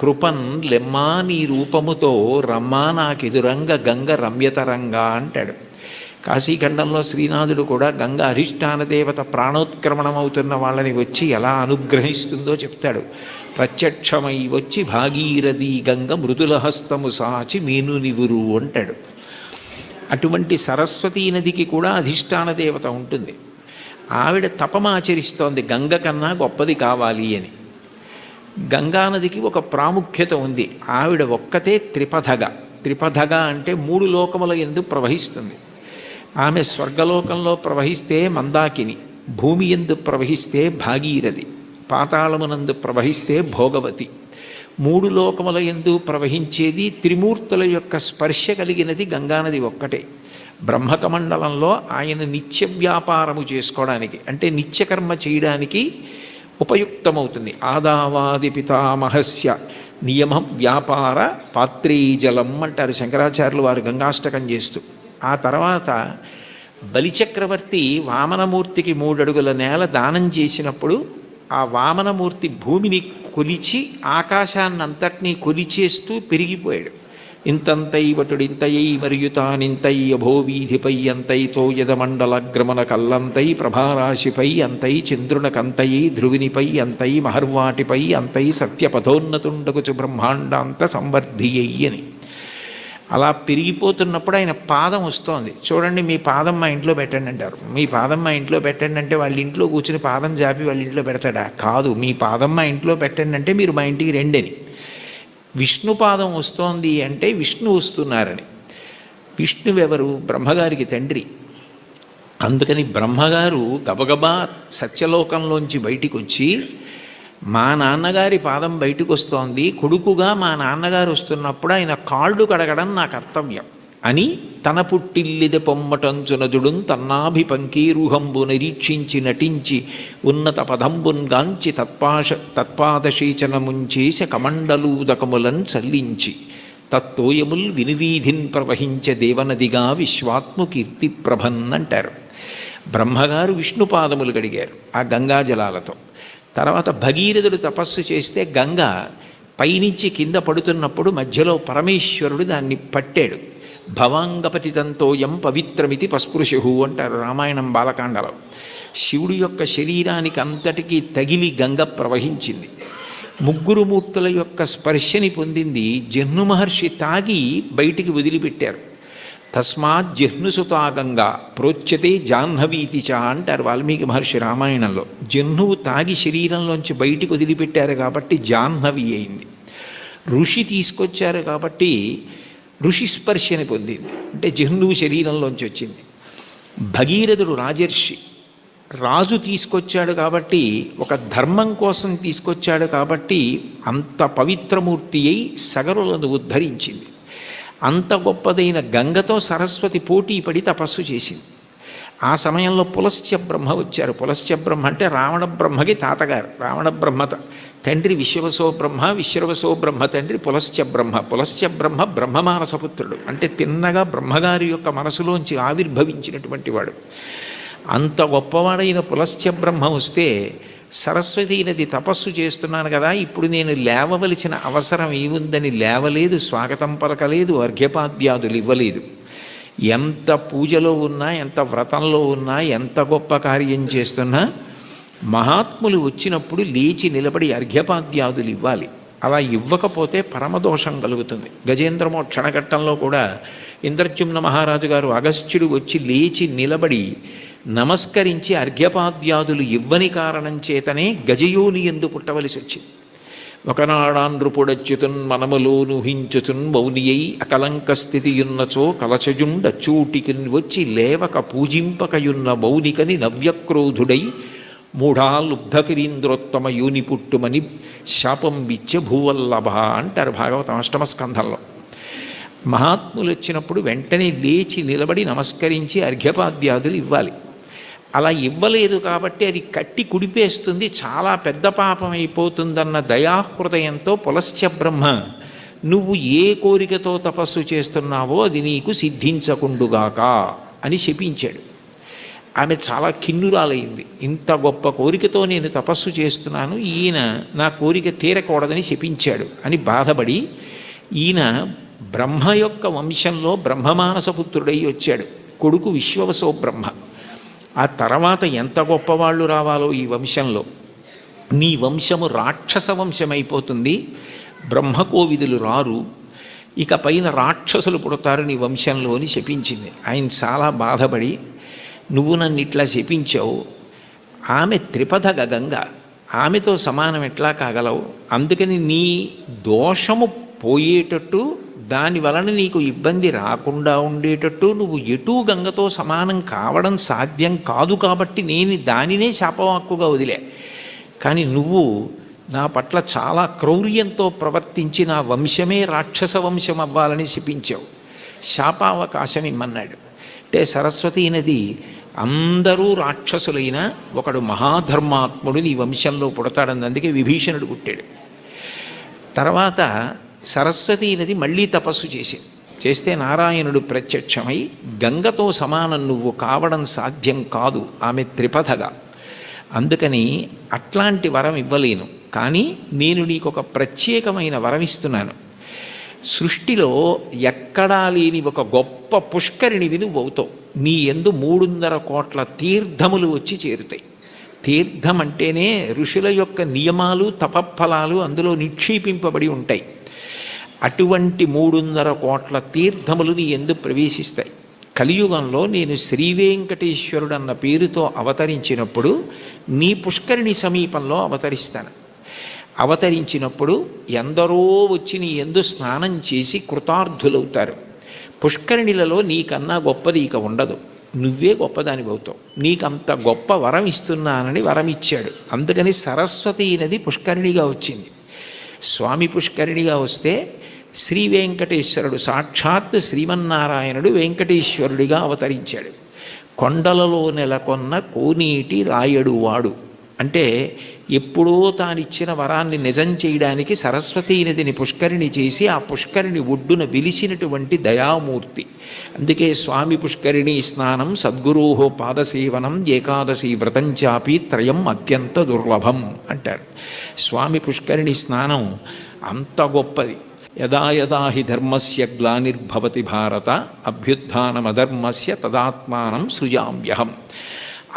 [SPEAKER 1] కృపన్ లెమ్మా నీ రూపముతో రమ్మా నాకెదురంగ గంగ రమ్యతరంగా అంటాడు. కాశీఖండంలో శ్రీనాథుడు కూడా గంగ అధిష్టాన దేవత ప్రాణోత్క్రమణమవుతున్న వాళ్ళని వచ్చి ఎలా అనుగ్రహిస్తుందో చెప్తాడు. ప్రత్యక్షమై వచ్చి భాగీరథి గంగ మృదులహస్తము సాచి మేను నివురు అంటాడు. అటువంటి సరస్వతీ నదికి కూడా అధిష్టాన దేవత ఉంటుంది. ఆవిడ తపమాచరిస్తోంది గంగ కన్నా గొప్పది కావాలి అని. గంగానదికి ఒక ప్రాముఖ్యత ఉంది. ఆవిడ ఒక్కతే త్రిపథగా అంటే 3 లోకముల యందు ప్రవహిస్తుంది. ఆమె స్వర్గలోకంలో ప్రవహిస్తే మందాకిని, భూమి యందు ప్రవహిస్తే భాగీరథి, పాతాళమునందు ప్రవహిస్తే భోగవతి. 3 లోకముల యందు ప్రవహించేది త్రిమూర్తుల యొక్క స్పర్శ కలిగినది గంగానది ఒక్కటే. బ్రహ్మకమండలంలో ఆయన నిత్య వ్యాపారము చేసుకోవడానికి అంటే నిత్యకర్మ చేయడానికి ఉపయుక్తమవుతుంది. ఆదావాది పితామహస్య నియమ వ్యాపార పాత్రీజలం అంటారు శంకరాచార్యులు వారు గంగాష్టకం చేస్తూ. ఆ తర్వాత బలిచక్రవర్తి వామనమూర్తికి 3 అడుగుల నేల దానం చేసినప్పుడు ఆ వామనమూర్తి భూమిని కొలిచి ఆకాశాన్నంతటినీ కొలిచేస్తూ పెరిగిపోయాడు. ఇంతంతైవటుడింతయై మరియు తానింతై అభోవీధిపై అంతైతో యదమండలగ్రమణ కల్లంతై ప్రభారాశిపై అంతై చంద్రునకంతయై ధ్రువినిపై అంతై మహర్వాటిపై అంతై సత్యపథోన్నతుండగుచు బ్రహ్మాండాంత సంవర్ధియ్యి అని. అలా పెరిగిపోతున్నప్పుడు ఆయన పాదం వస్తోంది. చూడండి, మీ పాదం మా ఇంట్లో పెట్టండి అంటారు. మీ పాదం మా ఇంట్లో పెట్టండి అంటే వాళ్ళ ఇంట్లో కూర్చుని పాదం జాపి వాళ్ళ ఇంట్లో పెడతాడా? కాదు, మీ పాదం మా ఇంట్లో పెట్టండి అంటే మీరు మా ఇంటికి రెండని. విష్ణుపాదం వస్తోంది అంటే విష్ణు వస్తున్నారని. విష్ణువెవరు? బ్రహ్మగారికి తండ్రి. అందుకని బ్రహ్మగారు గబగబా సత్యలోకంలోంచి బయటికి వచ్చి మా నాన్నగారి పాదం బయటకు వస్తోంది, కొడుకుగా మా నాన్నగారు వస్తున్నప్పుడు ఆయన కాళ్ళు కడగడం నా కర్తవ్యం అని తన పుట్టిల్లిద పొమ్మటంచునదుడున్ తన్నాభిపంకీరుహంబు నిరీక్షించి నటించి ఉన్నత పదంబున్గాంచి తత్పాదశీచనముంచేస కమండలూదకములన్ చల్లించి తత్తోయముల్ వినువీధిన్ ప్రవహించే దేవనదిగా విశ్వాత్మకీర్తి ప్రభన్ అంటారు. బ్రహ్మగారు విష్ణుపాదములు గడిగారు ఆ గంగాజలాలతో. తర్వాత భగీరథుడు తపస్సు చేస్తే గంగ పైనుంచి కింద పడుతున్నప్పుడు మధ్యలో పరమేశ్వరుడు దాన్ని పట్టాడు. భవాంగపతితంతోయం పవిత్రమితి పస్పృశు అంటారు రామాయణం బాలకాండలో. శివుడి యొక్క శరీరానికి అంతటికీ తగిలి గంగ ప్రవహించింది. ముగ్గురు మూర్తుల యొక్క స్పర్శని పొందింది. జహ్ను మహర్షి తాగి బయటికి వదిలిపెట్టారు. తస్మాత్ జహ్నుసుతా గంగా ప్రోచ్యతే జాహ్నవీతి చ అంటారు వాల్మీకి మహర్షి రామాయణంలో. జహ్నువు తాగి శరీరంలోంచి బయటికి వదిలిపెట్టారు కాబట్టి జాహ్నవి అయింది. ఋషి తీసుకొచ్చారు కాబట్టి ఋషి స్పర్శని పొందింది, అంటే జహ్నువు శరీరంలోంచి వచ్చింది. భగీరథుడు రాజర్షి, రాజు తీసుకొచ్చాడు కాబట్టి, ఒక ధర్మం కోసం తీసుకొచ్చాడు కాబట్టి అంత పవిత్రమూర్తి అయి సగరులను ఉద్ధరించింది. అంత గొప్పదైన గంగతో సరస్వతి పోటీ పడి తపస్సు చేసింది. ఆ సమయంలో పులస్త్య బ్రహ్మ వచ్చారు. పులస్త్య బ్రహ్మ అంటే రావణ బ్రహ్మకి తాతగారు. రావణ బ్రహ్మ తండ్రి విశ్వవసో బ్రహ్మ, విశ్వవసో బ్రహ్మ తండ్రి పులస్త్య బ్రహ్మ. పులస్త్య బ్రహ్మ బ్రహ్మమానసపుత్రుడు, అంటే తిన్నగా బ్రహ్మగారి యొక్క మనసులోంచి ఆవిర్భవించినటువంటి వాడు. అంత గొప్పవాడైన పులస్త్య బ్రహ్మ వస్తే సరస్వతీ నది తపస్సు చేస్తున్నాను కదా, ఇప్పుడు నేను లేవవలసిన అవసరం ఏముందని లేవలేదు, స్వాగతం పలకలేదు, అర్ఘ్యపాద్యాదులు ఇవ్వలేదు. ఎంత పూజలో ఉన్నా, ఎంత వ్రతంలో ఉన్నా, ఎంత గొప్ప కార్యం చేస్తున్నా మహాత్ములు వచ్చినప్పుడు లేచి నిలబడి అర్ఘ్యపాద్యాదులు ఇవ్వాలి. అలా ఇవ్వకపోతే పరమదోషం కలుగుతుంది. గజేంద్రమోక్షణ ఘట్టంలో కూడా ఇంద్రజుమ్న మహారాజు గారు అగస్త్యుడు వచ్చి లేచి నిలబడి నమస్కరించి అర్ఘ్యపాద్యాదులు ఇవ్వని కారణం చేతనే గజయోని ఎందు పుట్టవలసి వచ్చింది. ఒకనాడాంధ్రుపుడచ్యుతున్ మనములోను హించుతున్ మౌనియై అకలంక స్థితియున్నచో కలచజుండచూటికిన్ వచ్చి లేవక పూజింపకయున్న మౌనికని నవ్యక్రోధుడై మూఢాలుబ్ధకిరీంద్రోత్తమ యోని పుట్టుమని శాపం విచ్చ భూవల్లభ అంటారు భాగవతం అష్టమ స్కంధంలో. మహాత్ములు వచ్చినప్పుడు వెంటనే లేచి నిలబడి నమస్కరించి అర్ఘ్యపాద్యాదులు ఇవ్వాలి. అలా ఇవ్వలేదు కాబట్టి అది కట్టి కుడిపేస్తుంది, చాలా పెద్ద పాపం అయిపోతుందన్న దయాహృదయంతో పులస్త్య బ్రహ్మ నువ్వు ఏ కోరికతో తపస్సు చేస్తున్నావో అది నీకు సిద్ధించకుండుగాక అని శపించాడు. ఆమె చాలా కిన్నురాలైంది. ఇంత గొప్ప కోరికతో నేను తపస్సు చేస్తున్నాను, ఈయన నా కోరిక తీరకూడదని శపించాడు అని బాధపడి ఈయన బ్రహ్మ యొక్క వంశంలో బ్రహ్మమానసపుత్రుడై వచ్చాడు. కొడుకు విశ్వవసో బ్రహ్మ. ఆ తర్వాత ఎంత గొప్పవాళ్ళు రావాలో ఈ వంశంలో. నీ వంశము రాక్షస వంశమైపోతుంది, బ్రహ్మకోవిదులు రారు, ఇక పైన రాక్షసులు పుడతారు నీ వంశంలో అని శపించింది. ఆయన చాలా బాధపడి నువ్వు నన్ను ఇట్లా శపించావు, ఆమె త్రిపథ గంగ, ఆమెతో సమానం ఎట్లా కాగలవు, అందుకని నీ దోషము పోయేటట్టు దాని వలన నీకు ఇబ్బంది రాకుండా ఉండేటట్టు నువ్వు ఎటూ గంగతో సమానం కావడం సాధ్యం కాదు కాబట్టి నేను దానినే శాపవాక్కుగా వదిలే. కానీ నువ్వు నా పట్ల చాలా క్రౌర్యంతో ప్రవర్తించి నా వంశమే రాక్షస వంశం అవ్వాలని శపించావు, శాపావకాశం ఇమ్మన్నాడు. అంటే సరస్వతీ నది అందరూ రాక్షసులైన ఒకడు మహాధర్మాత్ముడు నీ వంశంలో పుడతాడని అందుకే విభీషణుడు పుట్టాడు. తర్వాత సరస్వతీ నది మళ్ళీ తపస్సు చేస్తే నారాయణుడు ప్రత్యక్షమై గంగతో సమానం నువ్వు కావడం సాధ్యం కాదు, ఆమె త్రిపథగా, అందుకని అట్లాంటి వరం ఇవ్వలేను, కానీ నేను నీకొక ప్రత్యేకమైన వరం ఇస్తున్నాను. సృష్టిలో ఎక్కడా లేని ఒక గొప్ప పుష్కరిణివి నువ్వు అవుతావు. నీ యందు 300 కోట్ల తీర్థములు వచ్చి చేరుతాయి. తీర్థం అంటేనే ఋషుల యొక్క నియమాలు తపఫలాలు అందులో నిక్షేపింపబడి ఉంటాయి. అటువంటి 300 కోట్ల తీర్థములు నీ యందు ప్రవేశిస్తాయి. కలియుగంలో నేను శ్రీవేంకటేశ్వరుడు అన్న పేరుతో అవతరించినప్పుడు నీ పుష్కరిణి సమీపంలో అవతరిస్తాను. అవతరించినప్పుడు ఎందరో వచ్చి నీ యందు స్నానం చేసి కృతార్థులవుతారు. పుష్కరిణిలలో నీకన్నా గొప్పది ఇక ఉండదు. నువ్వే గొప్పదానివి అవుతావు, నీకంత గొప్ప వరం ఇస్తున్నానని వరం ఇచ్చాడు. అందుకని సరస్వతి నది పుష్కరిణిగా వచ్చింది. స్వామి పుష్కరిణిగా వస్తే శ్రీ వెంకటేశ్వరుడు సాక్షాత్ శ్రీమన్నారాయణుడు వెంకటేశ్వరుడిగా అవతరించాడు. కొండలలో నెలకొన్న కోనీటి రాయడు వాడు అంటే ఎప్పుడో తానిచ్చిన వరాన్ని నిజం చేయడానికి సరస్వతీ నదిని పుష్కరిణి చేసి ఆ పుష్కరిణి ఒడ్డున వెలిసినటువంటి దయామూర్తి. అందుకే స్వామి పుష్కరిణి స్నానం సద్గురోహో పాదసేవనం ఏకాదశి వ్రతం చాపి త్రయం అత్యంత దుర్లభం అంటారు. స్వామి పుష్కరిణి స్నానం అంత గొప్పది. యదా యదా హి ధర్మస్య గ్లానిర్భవతి భారత అభ్యుత్థానమధర్మస్య తదాత్మానం సృజామ్యహం.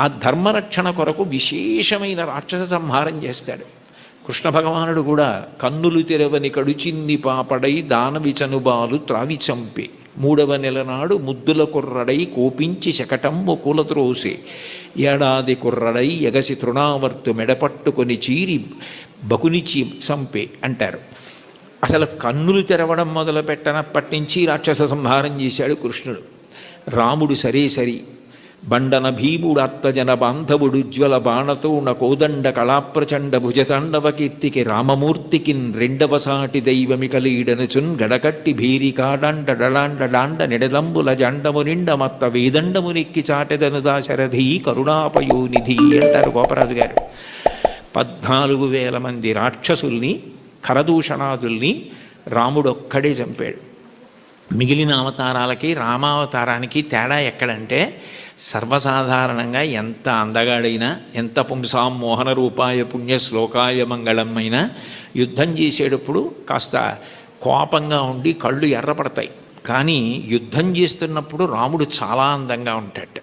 [SPEAKER 1] ఆ ధర్మరక్షణ కొరకు విశేషమైన రాక్షస సంహారం చేస్తాడు. కృష్ణ భగవానుడు కూడా కన్నులు తెరవని కడుచిన్ని పాపడై దానవిచనుబాలు త్రావి చంపే 3వ నెల నాడు ముద్దుల కుర్రడై కోపించి శకటమ్ము కూలత్రోసే ఏడాది కుర్రడై ఎగసి తృణావర్తు మెడపట్టుకొని చీరి బకునిచి చంపే అంటారు. అసలు కన్నులు తెరవడం మొదలు పెట్టనప్పటి నుంచి రాక్షస సంహారం చేశాడు కృష్ణుడు. రాముడు సరే సరి బండన భీముడు అత్తజన బాంధవుడు ఉజ్వల బాణతోణ కోదండ కళాప్రచండ భుజతాండవ కీర్తికి రామమూర్తికిన్ 2వ సాటి దైవమికలీడనుచున్ గడకట్టి భీరి కాడాండ డడాండ డాండ నిడదంబుల జండము నిండ మత్త వేదండము నెక్కి చాటెదను దాశరథి కరుణాపయోనిధి అంటారు గోపరాజు గారు. 14,000 మంది రాక్షసుల్ని ఖరదూషణాదుల్ని రాముడొక్కడే చంపాడు. మిగిలిన అవతారాలకి రామావతారానికి తేడా ఎక్కడంటే సర్వసాధారణంగా ఎంత అందగాడైనా ఎంత పుంసాం మోహన రూపాయ పుణ్య శ్లోకాయ మంగళమైనా యుద్ధం చేసేటప్పుడు కాస్త కోపంగా ఉండి కళ్ళు ఎర్రపడతాయి. కానీ యుద్ధం చేస్తున్నప్పుడు రాముడు చాలా అందంగా ఉంటాడు.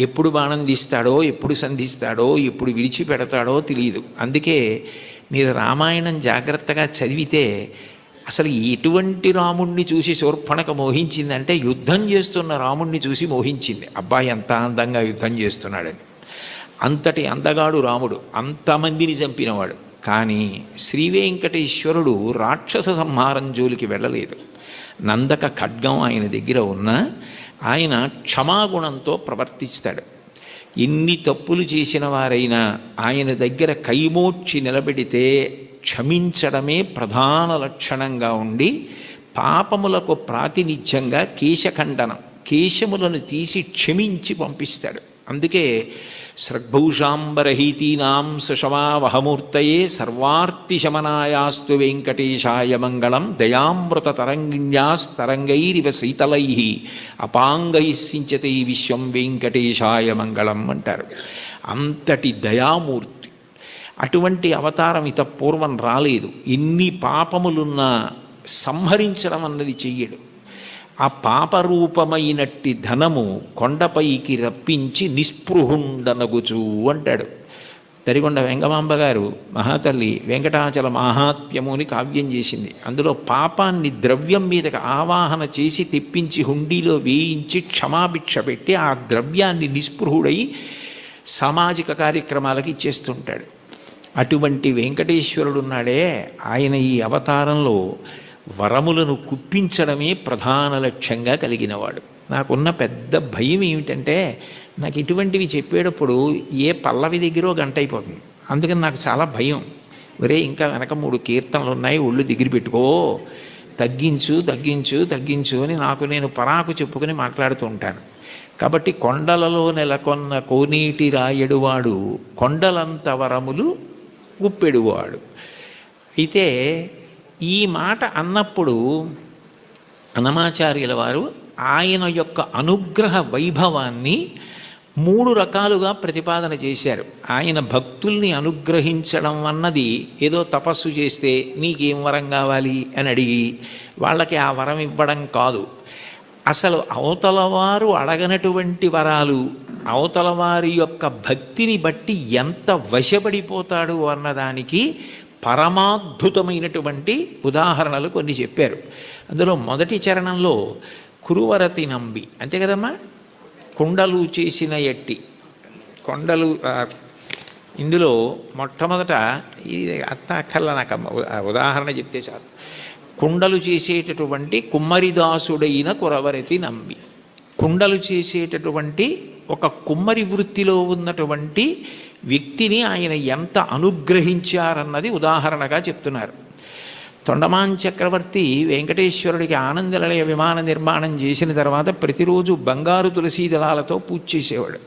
[SPEAKER 1] ఎప్పుడు బాణం తీస్తాడో ఎప్పుడు సంధిస్తాడో ఎప్పుడు విడిచిపెడతాడో తెలియదు. అందుకే మీరు రామాయణం జాగ్రత్తగా చదివితే అసలు ఎటువంటి రాముణ్ణి చూసి శూర్పణఖ మోహించిందంటే యుద్ధం చేస్తున్న రాముణ్ణి చూసి మోహించింది. అబ్బాయి ఎంత అందంగా యుద్ధం చేస్తున్నాడని. అంతటి అందగాడు రాముడు, అంతమందిని చంపినవాడు. కానీ శ్రీ వెంకటేశ్వరుడు రాక్షస సంహారం జోలికి వెళ్ళలేదు. నందక ఖడ్గం ఆయన దగ్గర ఉన్న ఆయన క్షమాగుణంతో ప్రవర్తిస్తాడు. ఎన్ని తప్పులు చేసిన వారైనా ఆయన దగ్గర కైమోడ్చి నిలబెడితే క్షమించడమే ప్రధాన లక్షణంగా ఉండి పాపములకు ప్రాతినిధ్యంగా కేశఖండనం, కేశములను తీసి క్షమించి పంపిస్తాడు. అందుకే సృగ్భూషాంబరహీతీనాం సుషమావహమూర్తయే సర్వార్తిశమనాయాస్తు వెంకటేశాయ మంగళం దయామృత తరంగిణ్యాస్తరంగైరివ శీతలై అపాంగై సించతే విశ్వం వెంకటేశాయ మంగళం అంటారు. అంతటి దయామూర్తి. అటువంటి అవతారం ఇత పూర్వం రాలేదు. ఎన్ని పాపములున్నా సంహరించడం అన్నది చెయ్యడు. ఆ పాపరూపమైనట్టి ధనము కొండపైకి రప్పించి నిస్పృహుండనగుచు అంటాడు. తరిగొండ వెంగమాంబ గారు మహాతల్లి వెంకటాచల మాహాత్మ్యముని కావ్యం చేసింది. అందులో పాపాన్ని ద్రవ్యం మీదకి ఆవాహన చేసి తెప్పించి హుండీలో వేయించి క్షమాభిక్ష పెట్టి ఆ ద్రవ్యాన్ని నిస్పృహుడై సామాజిక కార్యక్రమాలకు ఇచ్చేస్తుంటాడు. అటువంటి వెంకటేశ్వరుడున్నాడే, ఆయన ఈ అవతారంలో వరములను కుప్పించడమే ప్రధాన లక్ష్యంగా కలిగినవాడు. నాకున్న పెద్ద భయం ఏమిటంటే నాకు ఇటువంటివి చెప్పేటప్పుడు ఏ పల్లవి దగ్గరో గంట అయిపోతుంది. అందుకని నాకు చాలా భయం. ఒరే ఇంకా వెనక 3 కీర్తనలు ఉన్నాయి, ఒళ్ళు దగ్గర పెట్టుకో, తగ్గించు తగ్గించు తగ్గించు అని నాకు నేను పరాకు చెప్పుకొని మాట్లాడుతూ ఉంటాను. కాబట్టి కొండలలో నెలకొన్న కోనీటి రాయడువాడు కొండలంత వరములు గుప్పెడువాడు. అయితే ఈ మాట అన్నప్పుడు అన్నమాచార్యుల వారు ఆయన యొక్క అనుగ్రహ వైభవాన్ని 3 రకాలుగా ప్రతిపాదన చేశారు. ఆయన భక్తుల్ని అనుగ్రహించడం అన్నది ఏదో తపస్సు చేస్తే నీకేం వరం కావాలి అని అడిగి వాళ్ళకి ఆ వరం ఇవ్వడం కాదు. అసలు అవతల వారు అడగనటువంటి వరాలు అవతల వారి యొక్క భక్తిని బట్టి ఎంత వశపడిపోతాడు అన్నదానికి పరమాద్భుతమైనటువంటి ఉదాహరణలు కొన్ని చెప్పారు. అందులో మొదటి చరణంలో కురువరతి నంబి, అంతే కదమ్మా, కుండలు చేసిన ఎట్టి కొండలు. ఇందులో మొట్టమొదట ఇది అక్కల్లా నాకు ఉదాహరణ చెప్తే చాలు. కుండలు చేసేటటువంటి కుమ్మరిదాసుడైన కురవరతి నంబి. కుండలు చేసేటటువంటి ఒక కుమ్మరి వృత్తిలో ఉన్నటువంటి వ్యక్తిని ఆయన ఎంత అనుగ్రహించారన్నది ఉదాహరణగా చెప్తున్నారు. తొండమాన్ చక్రవర్తి వెంకటేశ్వరుడికి ఆనందనిలయ విమాన నిర్మాణం చేసిన తర్వాత ప్రతిరోజు బంగారు తులసీ దళాలతో పూజ చేసేవాడు.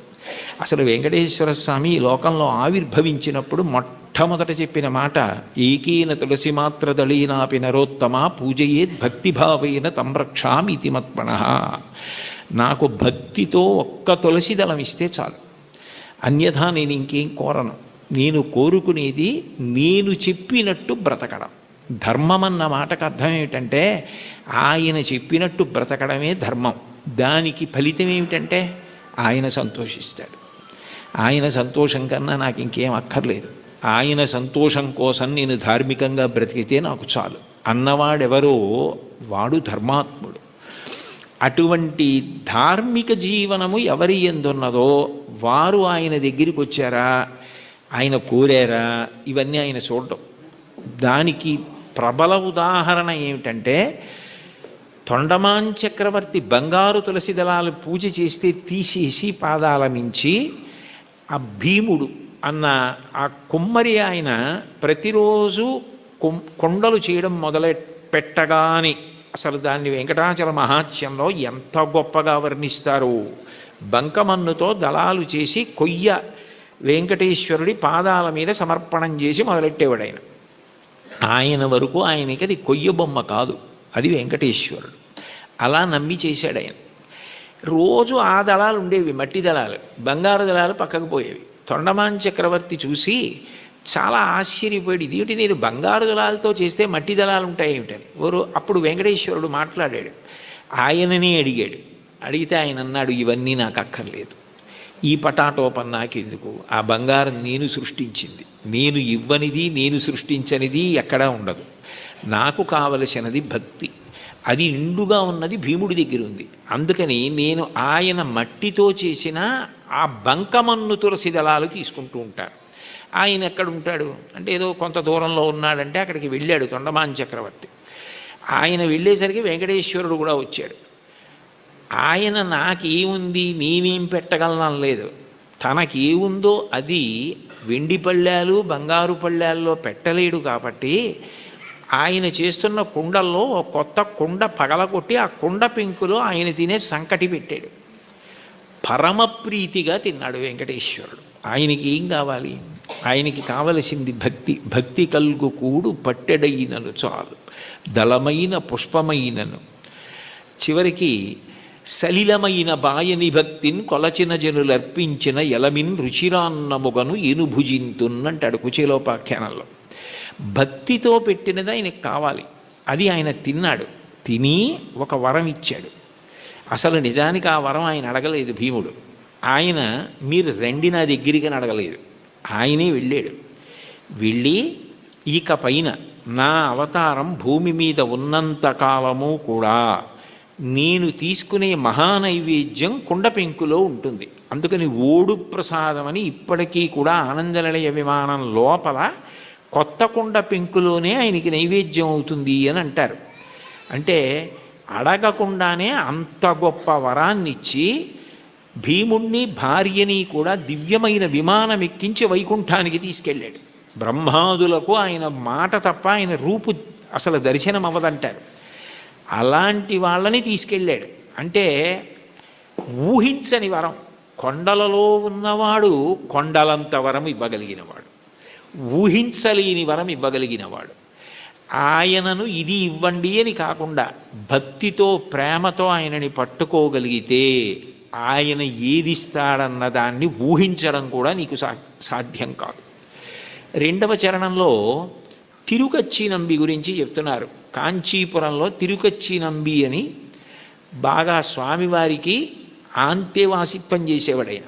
[SPEAKER 1] అసలు వెంకటేశ్వర స్వామి ఈ లోకంలో ఆవిర్భవించినప్పుడు మొట్టమొదట చెప్పిన మాట, ఏకీన తులసి మాత్ర దళీనాపి నరోత్తమ పూజయేద్ భక్తిభావేన తంరక్షామితి మత్పణః. నాకు భక్తితో ఒక్క తులసి దళం ఇస్తే చాలు, అన్యథా నేను ఇంకేం కోరను. నేను కోరుకునేది నేను చెప్పినట్టు బ్రతకడం. ధర్మం అన్న మాటకు అర్థం ఏమిటంటే ఆయన చెప్పినట్టు బ్రతకడమే ధర్మం. దానికి ఫలితం ఏమిటంటే ఆయన సంతోషిస్తాడు. ఆయన సంతోషం కన్నా నాకు ఇంకేం అక్కర్లేదు. ఆయన సంతోషం కోసం నేను ధార్మికంగా బ్రతికితే నాకు చాలు అన్నవాడెవరో వాడు ధర్మాత్ముడు. అటువంటి ధార్మిక జీవనము ఎవరి ఎందున్నదో వారు ఆయన దగ్గరికి వచ్చారా, ఆయన కోరారా, ఇవన్నీ ఆయన చూడటం. దానికి ప్రబల ఉదాహరణ ఏమిటంటే తొండమాన్ చక్రవర్తి బంగారు తులసి దళాలు పూజ చేస్తే తీసేసి పాదాల మించి ఆ భీముడు అన్న ఆ కుమ్మరి ఆయన ప్రతిరోజు కొండలు చేయడం పెట్టగానే అసలు దాన్ని వెంకటాచల మహాత్మ్యంలో ఎంత గొప్పగా వర్ణిస్తారు. బంకమన్నుతో దళాలు చేసి కొయ్య వెంకటేశ్వరుడి పాదాల మీద సమర్పణం చేసి మొదలెట్టేవాడు ఆయన. ఆయన వరకు ఆయనకి అది కొయ్య బొమ్మ కాదు, అది వెంకటేశ్వరుడు. అలా నమ్మి చేశాడు ఆయన. రోజు ఆ దళాలు ఉండేవి, మట్టి దళాలు. బంగారు దళాలు పక్కకు పోయేవి. తొండమాన్ చక్రవర్తి చూసి చాలా ఆశ్చర్యపోయాడు, ఇదేమిటి నేను బంగారు దళాలతో చేస్తే మట్టి దళాలు ఉంటాయి ఏమిటని. అప్పుడు వెంకటేశ్వరుడు మాట్లాడాడు, ఆయననే అడిగాడు. అడిగితే ఆయన అన్నాడు, ఇవన్నీ నాకు అక్కర్లేదు, ఈ పటాటోపం నాకెందుకు, ఆ బంగారం నేను సృష్టించింది, నేను ఇవ్వనిది నేను సృష్టించనిది ఎక్కడా ఉండదు. నాకు కావలసినది భక్తి, అది నిండుగా ఉన్నది భీముడి దగ్గర ఉంది. అందుకని నేను ఆయన మట్టితో చేసిన ఆ బంకమన్ను తులసి దళాలు తీసుకుంటూ ఉంటాను. ఆయన ఎక్కడ ఉంటాడు అంటే ఏదో కొంత దూరంలో ఉన్నాడంటే అక్కడికి వెళ్ళాడు తొండమాన్ చక్రవర్తి. ఆయన వెళ్ళేసరికి వెంకటేశ్వరుడు కూడా వచ్చాడు. ఆయన నాకేముంది నేనేం పెట్టగలను లేదు, తనకేముందో అది వెండి పళ్ళాలు బంగారు పళ్ళాల్లో పెట్టలేడు. కాబట్టి ఆయన చేస్తున్న కుండల్లో కొత్త కుండ పగలగొట్టి ఆ కుండ పెంకులో ఆయన తినే సంకటి పెట్టాడు. పరమప్రీతిగా తిన్నాడు వెంకటేశ్వరుడు. ఆయనకి ఏం కావాలి? ఆయనకి కావలసింది భక్తి. భక్తి కల్గు కూడు పట్టెడైనను చాలు, దళమైన పుష్పమైనను. చివరికి సలిలమైన బాయని భక్తిని కొలచిన జనులర్పించిన ఎలమిన్ రుచిరాన్నముగను ఏనుభుజింతున్నంటాడు కుచేలోపాఖ్యానంలో. భక్తితో పెట్టినది ఆయనకు కావాలి, అది ఆయన తిన్నాడు. తిని ఒక వరం ఇచ్చాడు. అసలు నిజానికి ఆ వరం ఆయన అడగలేదు భీముడు. ఆయన మీరు రండి నా దగ్గరికి అని అడగలేదు, ఆయనే వెళ్ళాడు. వెళ్ళి ఇక పైన నా అవతారం భూమి మీద ఉన్నంత కాలము కూడా నేను తీసుకునే మహానైవేద్యం కుండ పెంకులో ఉంటుంది. అందుకని ఓడు ప్రసాదం అని ఇప్పటికీ కూడా ఆనందనిలయ విమానం లోపల కొత్త కుండ పెంకులోనే ఆయనకి నైవేద్యం అవుతుంది అని అంటారు. అంటే అడగకుండానే అంత గొప్ప వరాన్నిచ్చి భీముణ్ణి భార్యని కూడా దివ్యమైన విమానం ఎక్కించి వైకుంఠానికి తీసుకెళ్ళాడు. బ్రహ్మాదులకు ఆయన మాట తప్ప ఆయన రూపు అసలు దర్శనం అవ్వదంటారు. అలాంటి వాళ్ళని తీసుకెళ్ళాడు. అంటే ఊహించని వరం. కొండలలో ఉన్నవాడు కొండలంత వరం ఇవ్వగలిగినవాడు, ఊహించలేని వరం ఇవ్వగలిగినవాడు. ఆయనను ఇది ఇవ్వండి అని కాకుండా భక్తితో ప్రేమతో ఆయనని పట్టుకోగలిగితే ఆయన ఏదిస్తాడన్న దాన్ని ఊహించడం కూడా నీకు సాధ్యం కాదు. రెండవ చరణంలో తిరుకచ్చి నంబి గురించి చెప్తున్నారు. కాంచీపురంలో తిరుకచ్చి నంబి అని బాగా స్వామివారికి ఆంతేవాసిత్వం చేసేవాడు ఆయన.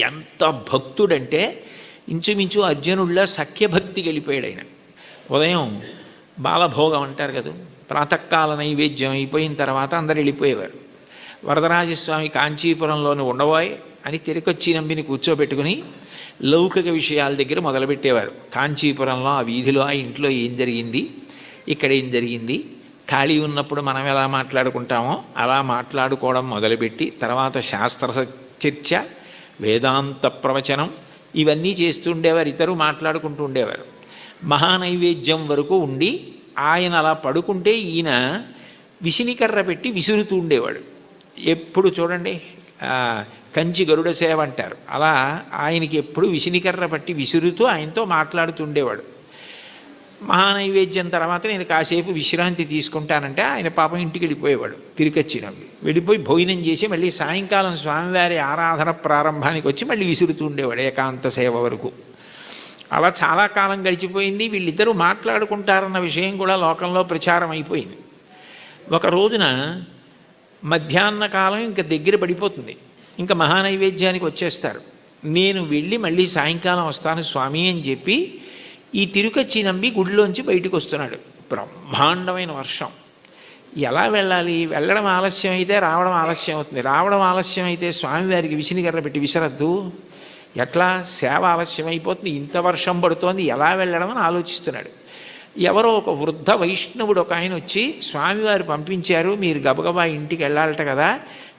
[SPEAKER 1] ఎంత భక్తుడంటే ఇంచుమించు అర్జునుడిలా సఖ్యభక్తి గెలిపోయాడు ఆయన. ఉదయం బాలభోగం అంటారు కదా, ప్రాతకాల నైవేద్యం అయిపోయిన తర్వాత అందరు వెళ్ళిపోయేవారు. వరదరాజస్వామి కాంచీపురంలోని ఉండబోయ్ అని తిరుకొచ్చి నంబిని కూర్చోబెట్టుకుని లౌకిక విషయాల దగ్గర మొదలుపెట్టేవారు. కాంచీపురంలో ఆ వీధిలో ఆ ఇంట్లో ఏం జరిగింది, ఇక్కడ ఏం జరిగింది, ఖాళీ ఉన్నప్పుడు మనం ఎలా మాట్లాడుకుంటామో అలా మాట్లాడుకోవడం మొదలుపెట్టి తర్వాత శాస్త్ర చర్చ, వేదాంత ప్రవచనం ఇవన్నీ చేస్తూ ఉండేవారు. ఇద్దరు మాట్లాడుకుంటూ ఉండేవారు. మహానైవేద్యం వరకు ఉండి ఆయన అలా పడుకుంటే ఈయన విసినికర్ర పెట్టి విసురుతూ ఉండేవాడు. ఎప్పుడు చూడండి కంచి గరుడ సేవ అంటారు, అలా ఆయనకి ఎప్పుడు విసినికర్ర పట్టి విసురుతూ ఆయనతో మాట్లాడుతుండేవాడు. మహానైవేద్యం తర్వాత నేను కాసేపు విశ్రాంతి తీసుకుంటానంటే ఆయన పాపం ఇంటికి వెళ్ళిపోయేవాడు. తిరిగొచ్చినప్పుడు వెళ్ళిపోయి భోజనం చేసి మళ్ళీ సాయంకాలం స్వామివారి ఆరాధన ప్రారంభానికి వచ్చి మళ్ళీ విసురుతూ ఉండేవాడు ఏకాంత సేవ వరకు. అలా చాలా కాలం గడిచిపోయింది. వీళ్ళిద్దరూ మాట్లాడుకుంటారన్న విషయం కూడా లోకంలో ప్రచారం అయిపోయింది. ఒక రోజున మధ్యాహ్న కాలం ఇంకా దగ్గర పడిపోతుంది, ఇంకా మహానైవేద్యానికి వచ్చేస్తారు. నేను వెళ్ళి మళ్ళీ సాయంకాలం వస్తాను స్వామి అని చెప్పి ఈ తిరుకచ్చి నంబి గుడిలోంచి బయటకు వస్తున్నాడు. బ్రహ్మాండమైన వర్షం. ఎలా వెళ్ళాలి? వెళ్ళడం ఆలస్యం అయితే రావడం ఆలస్యం అవుతుంది. రావడం ఆలస్యం అయితే స్వామివారికి విసినికర్ర పెట్టి విసరద్దు, ఎట్లా సేవ ఆలస్యం అయిపోతుంది, ఇంత వర్షం పడుతోంది, ఎలా వెళ్ళడం అని ఆలోచిస్తున్నాడు. ఎవరో ఒక వృద్ధ వైష్ణవుడు ఒక ఆయన వచ్చి, స్వామివారు పంపించారు, మీరు గబగబా ఇంటికి వెళ్ళాలట కదా,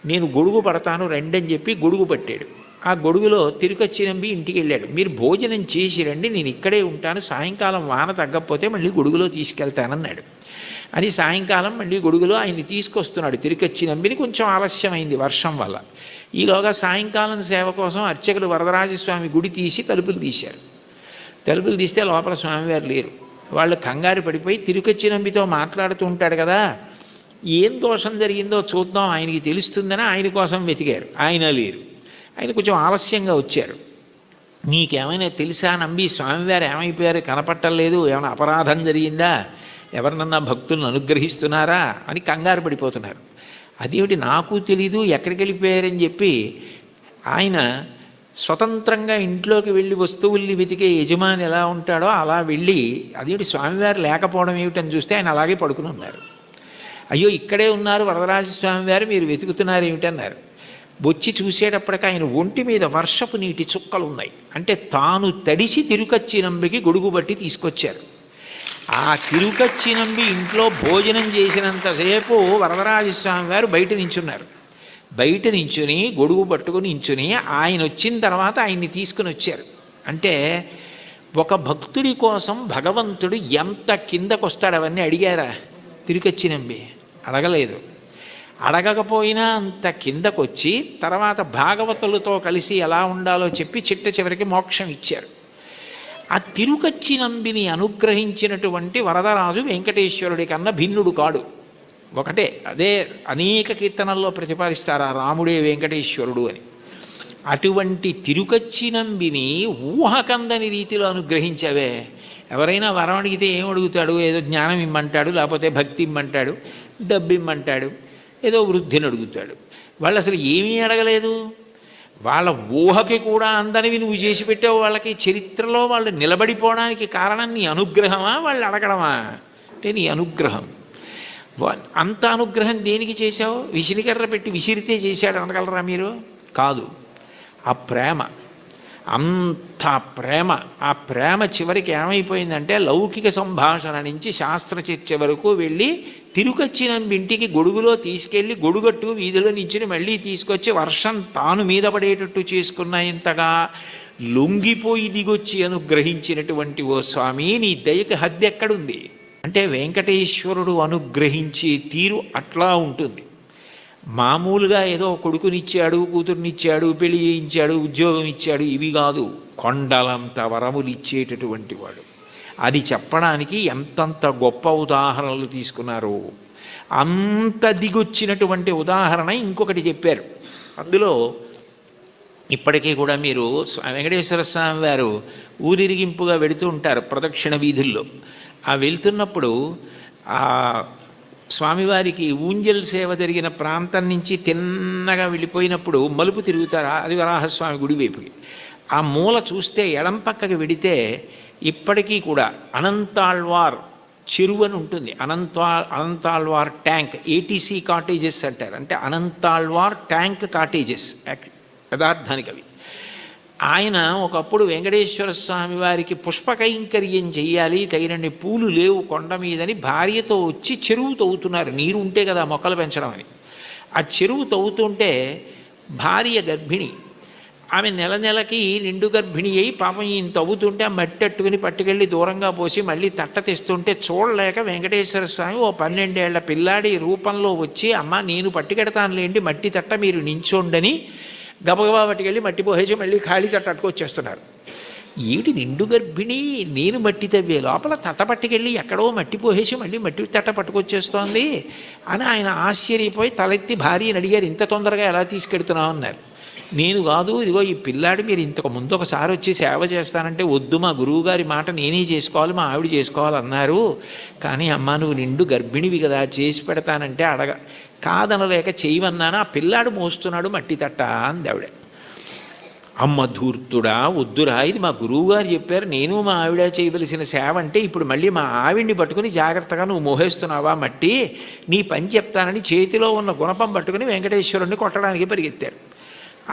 [SPEAKER 1] నేను గొడుగు పడతాను రండి అని చెప్పి గొడుగు పట్టాడు. ఆ గొడుగులో తిరుకచ్చి నంబి ఇంటికి వెళ్ళాడు. మీరు భోజనం చేసి రండి, నేను ఇక్కడే ఉంటాను, సాయంకాలం వాన తగ్గకపోతే మళ్ళీ గొడుగులో తీసుకెళ్తానన్నాడు. అని సాయంకాలం మళ్ళీ గొడుగులో ఆయన్ని తీసుకొస్తున్నాడు తిరుకచ్చి నంబిని. కొంచెం ఆలస్యమైంది వర్షం వల్ల. ఈలోగా సాయంకాలం సేవ కోసం అర్చకులు వరదరాజస్వామి గుడి తీసి తలుపులు తీశారు. తలుపులు తీస్తే లోపల స్వామివారు లేరు. వాళ్ళు కంగారు పడిపోయి తిరుకచ్చి నంబితో మాట్లాడుతూ ఉంటాడు కదా, ఏం దోషం జరిగిందో చూద్దాం ఆయనకి తెలుస్తుందని ఆయన కోసం వెతికారు. ఆయన లేరు. ఆయన కొంచెం ఆలస్యంగా వచ్చారు. నీకేమైనా తెలుసా నంబి, స్వామివారు ఏమైపోయారు, కనపట్టలేదు, ఏమైనా అపరాధం జరిగిందా, ఎవరినన్నా భక్తులను అనుగ్రహిస్తున్నారా అని కంగారు పడిపోతున్నారు. అదేమిటి నాకు తెలీదు, ఎక్కడికి వెళ్ళిపోయారని చెప్పి ఆయన స్వతంత్రంగా ఇంట్లోకి వెళ్ళి వస్తువుల్ని వెతికే యజమాని ఎలా ఉంటాడో అలా వెళ్ళి, అదేమిటి స్వామివారు లేకపోవడం ఏమిటని చూస్తే ఆయన అలాగే పడుకుని ఉన్నారు. అయ్యో ఇక్కడే ఉన్నారు వరదరాజస్వామివారు, మీరు వెతుకుతున్నారు ఏమిటన్నారు. వచ్చి చూసేటప్పటికి ఆయన ఒంటి మీద వర్షపు నీటి చుక్కలు ఉన్నాయి. అంటే తాను తడిసి తిరుకచ్చి నంబికి గొడుగు బట్టి తీసుకొచ్చారు. ఆ తిరుకచ్చి నంబి ఇంట్లో భోజనం చేసినంతసేపు వరదరాజస్వామి వారు బయట నించున్నారు. బయట నించుని గొడుగు పట్టుకుని నించుని ఆయన వచ్చిన తర్వాత ఆయన్ని తీసుకుని వచ్చారు. అంటే ఒక భక్తుడి కోసం భగవంతుడు ఎంత కిందకొస్తాడు అవన్నీ అడిగారా తిరుకచ్చి నంబి? అడగలేదు. అడగకపోయినా అంత కిందకొచ్చి తర్వాత భాగవతులతో కలిసి ఎలా ఉండాలో చెప్పి చిట్ట చివరికి మోక్షం ఇచ్చారు. ఆ తిరుకచ్చి నంబిని అనుగ్రహించినటువంటి వరదరాజు వెంకటేశ్వరుడి కన్నా భిన్నుడు కాడు. ఒకటే, అదే అనేక కీర్తనల్లో ప్రతిపాదిస్తారు ఆ రాముడే వెంకటేశ్వరుడు అని. అటువంటి తిరుకచ్చి నంబిని ఊహకందని రీతిలో అనుగ్రహించవే. ఎవరైనా వరం అడిగితే ఏం అడుగుతాడు? ఏదో జ్ఞానం ఇమ్మంటాడు, లేకపోతే భక్తి ఇమ్మంటాడు, డబ్బు ఇమ్మంటాడు, ఏదో వృద్ధిని అడుగుతాడు. వాళ్ళు అసలు ఏమీ అడగలేదు. వాళ్ళ ఊహకి కూడా అందనివి నువ్వు చేసి పెట్టావు. వాళ్ళకి చరిత్రలో వాళ్ళు నిలబడిపోవడానికి కారణం నీ అనుగ్రహమా, వాళ్ళు అడగడమా? అంటే నీ అనుగ్రహం. అంత అనుగ్రహం దేనికి చేశావు? విసిరికర్ర పెట్టి విసిరితే చేశాడు అనగలరా మీరు? కాదు. ఆ ప్రేమ, అంత ప్రేమ. ఆ ప్రేమ చివరికి ఏమైపోయిందంటే లౌకిక సంభాషణ నుంచి శాస్త్ర చర్చ వరకు వెళ్ళి తిరుకచ్చి నంబి ఇంటికి గొడుగులో తీసుకెళ్ళి గొడుగట్టు వీధిలో నుంచి మళ్ళీ తీసుకొచ్చి వర్షం తాను మీద పడేటట్టు చేసుకున్న ఇంతగా లొంగిపోయి దిగొచ్చి అనుగ్రహించినటువంటి ఓ స్వామి, నీ దయకి హద్దు ఎక్కడుంది? అంటే వెంకటేశ్వరుడు అనుగ్రహించే తీరు అట్లా ఉంటుంది. మామూలుగా ఏదో కొడుకునిచ్చాడు, కూతుర్నిచ్చాడు, పెళ్లి చేయించాడు, ఉద్యోగం ఇచ్చాడు, ఇవి కాదు. కొండలంత వరములు ఇచ్చేటటువంటి వాడు. అది చెప్పడానికి ఎంతంత గొప్ప ఉదాహరణలు తీసుకున్నారు. అంత దిగొచ్చినటువంటి ఉదాహరణ ఇంకొకటి చెప్పారు. అందులో ఇప్పటికీ కూడా మీరు వెంకటేశ్వర స్వామి వారు ఊరిరిగింపుగా వెళుతూ ఉంటారు ప్రదక్షిణ వీధుల్లో. ఆ వెళ్తున్నప్పుడు ఆ స్వామివారికి ఊంజల్ సేవ జరిగిన ప్రాంతం నుంచి తిన్నగా వెళ్ళిపోయినప్పుడు మలుపు తిరుగుతారు అది వరాహస్వామి గుడి వైపుకి. ఆ మూల చూస్తే ఎడం పక్కకి వెడితే ఇప్పటికీ కూడా అనంతాళ్వార్ చెరువు అని ఉంటుంది. అనంతాళ్వార్ ట్యాంక్, ఏటీసీ కాటేజెస్ అంటారు. అంటే అనంతాళ్వార్ ట్యాంక్ కాటేజెస్ యథార్థానికి అవి. ఆయన ఒకప్పుడు వెంకటేశ్వర స్వామి వారికి పుష్పకైంకర్యం చెయ్యాలి, తగినన్ని పూలు లేవు కొండ మీదని భార్యతో వచ్చి చెరువు తవ్వుతున్నారు. నీరు ఉంటే కదా మొక్కలు పెంచడం అని. ఆ చెరువు తవ్వుతుంటే భార్య గర్భిణి. ఆమె నెల నెలకి నిండు గర్భిణి అయి పాపం ఈయన తవ్వుతుంటే ఆ మట్టి అట్టుకుని పట్టుకెళ్ళి దూరంగా పోసి మళ్ళీ తట్ట తెస్తుంటే చూడలేక వెంకటేశ్వర స్వామి ఓ 12 ఏళ్ల పిల్లాడి రూపంలో వచ్చి, అమ్మ నేను పట్టుకెడతానులేండి మట్టి తట్ట మీరు నించోండని గబగబా పట్టుకెళ్ళి మట్టి పోసేసి మళ్ళీ ఖాళీ తట్ట అట్టుకొచ్చేస్తున్నారు. ఏమిటి నిండు గర్భిణి, నేను మట్టి తవ్వే లోపల తట్ట పట్టుకెళ్ళి ఎక్కడో మట్టి పోసేసి మళ్ళీ మట్టి తట్ట పట్టుకొచ్చేస్తోంది అని ఆయన ఆశ్చర్యపోయి తలెత్తి భార్యని అడిగారు, ఇంత తొందరగా ఎలా తీసుకెడుతున్నావు అన్నారు. నేను కాదు, ఇదిగో ఈ పిల్లాడు మీరు ఇంతకు ముందు ఒకసారి వచ్చి సేవ చేస్తానంటే వద్దు, మా గురువుగారి మాట నేనే చేసుకోవాలి, మా ఆవిడ చేసుకోవాలన్నారు. కానీ అమ్మ నువ్వు నిండు గర్భిణివి కదా, చేసి పెడతానంటే కాదనలేక చేయమన్నాను, ఆ పిల్లాడు మోస్తున్నాడు మట్టి తట్ట అంది ఆవిడ. అమ్మ ధూర్తుడా, వద్దురా, ఇది మా గురువుగారు చెప్పారు, నేను మా ఆవిడ చేయవలసిన సేవ అంటే ఇప్పుడు మళ్ళీ మా ఆవిడ్ని పట్టుకుని జాగ్రత్తగా నువ్వు మోహేస్తున్నావా మట్టి, నీ పని చెప్తానని చేతిలో ఉన్న గుణపం పట్టుకుని వెంకటేశ్వరుణ్ణి కొట్టడానికి పరిగెత్తారు.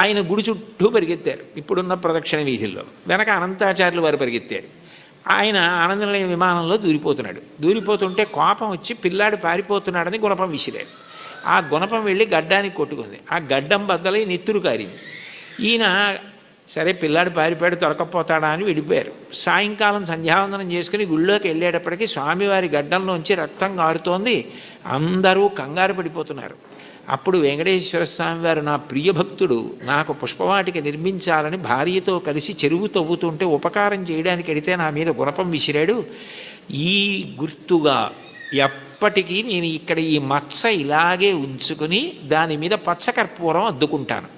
[SPEAKER 1] ఆయన గుడి చుట్టూ పరిగెత్తారు, ఇప్పుడున్న ప్రదక్షిణ వీధుల్లో. వెనక అనంతాచార్యులు వారు పరిగెత్తారు. ఆయన ఆనందనిలయ విమానంలో దూరిపోతున్నాడు. దూరిపోతుంటే కోపం వచ్చి పిల్లాడు పారిపోతున్నాడని గుణపం విసిరాడు. ఆ గుణపం వెళ్ళి గడ్డానికి కొట్టుకుంది. ఆ గడ్డం బద్దలై నెత్తురు కారింది. ఈయన సరే పిల్లాడు పారిపోయాడు దొరకపోతాడా అని వెళ్ళిపోయారు. సాయంకాలం సంధ్యావందనం చేసుకుని గుళ్ళోకి వెళ్ళేటప్పటికీ స్వామివారి గడ్డంలోంచి రక్తం కారుతోంది. అందరూ కంగారు పడిపోతున్నారు. అప్పుడు వెంకటేశ్వర స్వామి వారు, నా ప్రియభక్తుడు నాకు పుష్పవాటిక నిర్మించాలని భార్యతో కలిసి చెరువు తవ్వుతుంటే ఉపకారం చేయడానికి వెడితే నా మీద గుణపం విసిరాడు. ఈ గుర్తుగా ఎప్పటికీ నేను ఇక్కడ ఈ మచ్చ ఇలాగే ఉంచుకుని దాని మీద పచ్చకర్పూరం అద్దుకుంటాను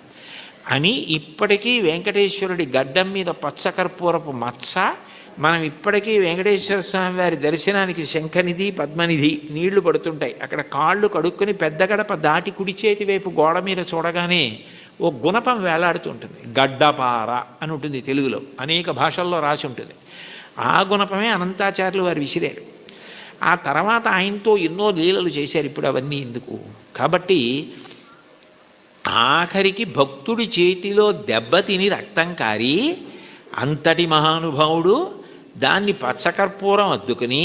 [SPEAKER 1] అని ఇప్పటికీ వెంకటేశ్వరుడి గడ్డం మీద పచ్చకర్పూరపు మచ్చ. మనం ఇప్పటికీ వెంకటేశ్వర స్వామి వారి దర్శనానికి శంఖనిధి పద్మనిధి నీళ్లు పడుతుంటాయి. అక్కడ కాళ్ళు కడుక్కొని పెద్ద గడప దాటి కుడి చేతి వైపు గోడ మీద చూడగానే ఓ గుణపం వేలాడుతుంటుంది. గడ్డపార అని ఉంటుంది తెలుగులో, అనేక భాషల్లో రాసి ఉంటుంది. ఆ గుణపమే అనంతాచార్యులు వారు విసిరారు. ఆ తర్వాత ఆయనతో ఎన్నో లీలలు చేశారు. ఇప్పుడు అవన్నీ ఎందుకు? కాబట్టి ఆఖరికి భక్తుడి చేతిలో దెబ్బతిని రక్తం కారి అంతటి మహానుభావుడు దాన్ని పచ్చకర్పూరం అద్దుకుని,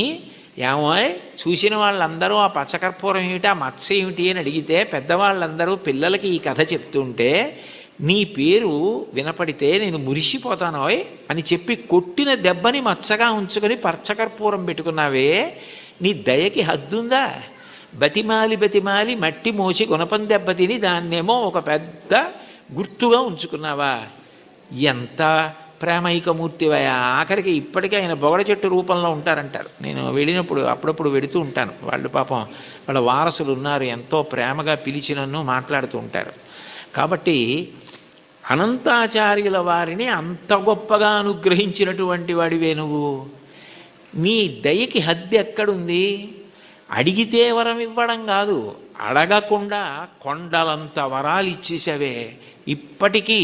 [SPEAKER 1] ఏమో చూసిన వాళ్ళందరూ ఆ పచ్చకర్పూరం ఏమిటి, ఆ మత్స ఏమిటి అని అడిగితే పెద్దవాళ్ళందరూ పిల్లలకి ఈ కథ చెప్తుంటే నీ పేరు వినపడితే నేను మురిసిపోతానోయ్ అని చెప్పి కొట్టిన దెబ్బని మచ్చగా ఉంచుకొని పచ్చకర్పూరం పెట్టుకున్నావే, నీ దయకి హద్దుందా? బతిమాలి బతిమాలి మట్టి మోసి గుణపం దెబ్బతిని దాన్నేమో ఒక పెద్ద గుర్తుగా ఉంచుకున్నావా? ఎంత ప్రేమైకమూర్తివయా! ఆఖరికి ఇప్పటికీ ఆయన బొగడ చెట్టు రూపంలో ఉంటారంటారు. నేను వెళ్ళినప్పుడు అప్పుడప్పుడు వెడుతూ ఉంటాను. వాళ్ళు పాపం వాళ్ళ వారసులు ఉన్నారు, ఎంతో ప్రేమగా పిలిచి నన్ను మాట్లాడుతూ ఉంటారు. కాబట్టి అనంతాచార్యుల వారిని అంత గొప్పగా అనుగ్రహించినటువంటి వాడివే నువ్వు. నీ దయకి హద్దు ఎక్కడుంది? అడిగితే వరం ఇవ్వడం కాదు, అడగకుండా కొండలంత వరాలు ఇచ్చేసావే. ఇప్పటికీ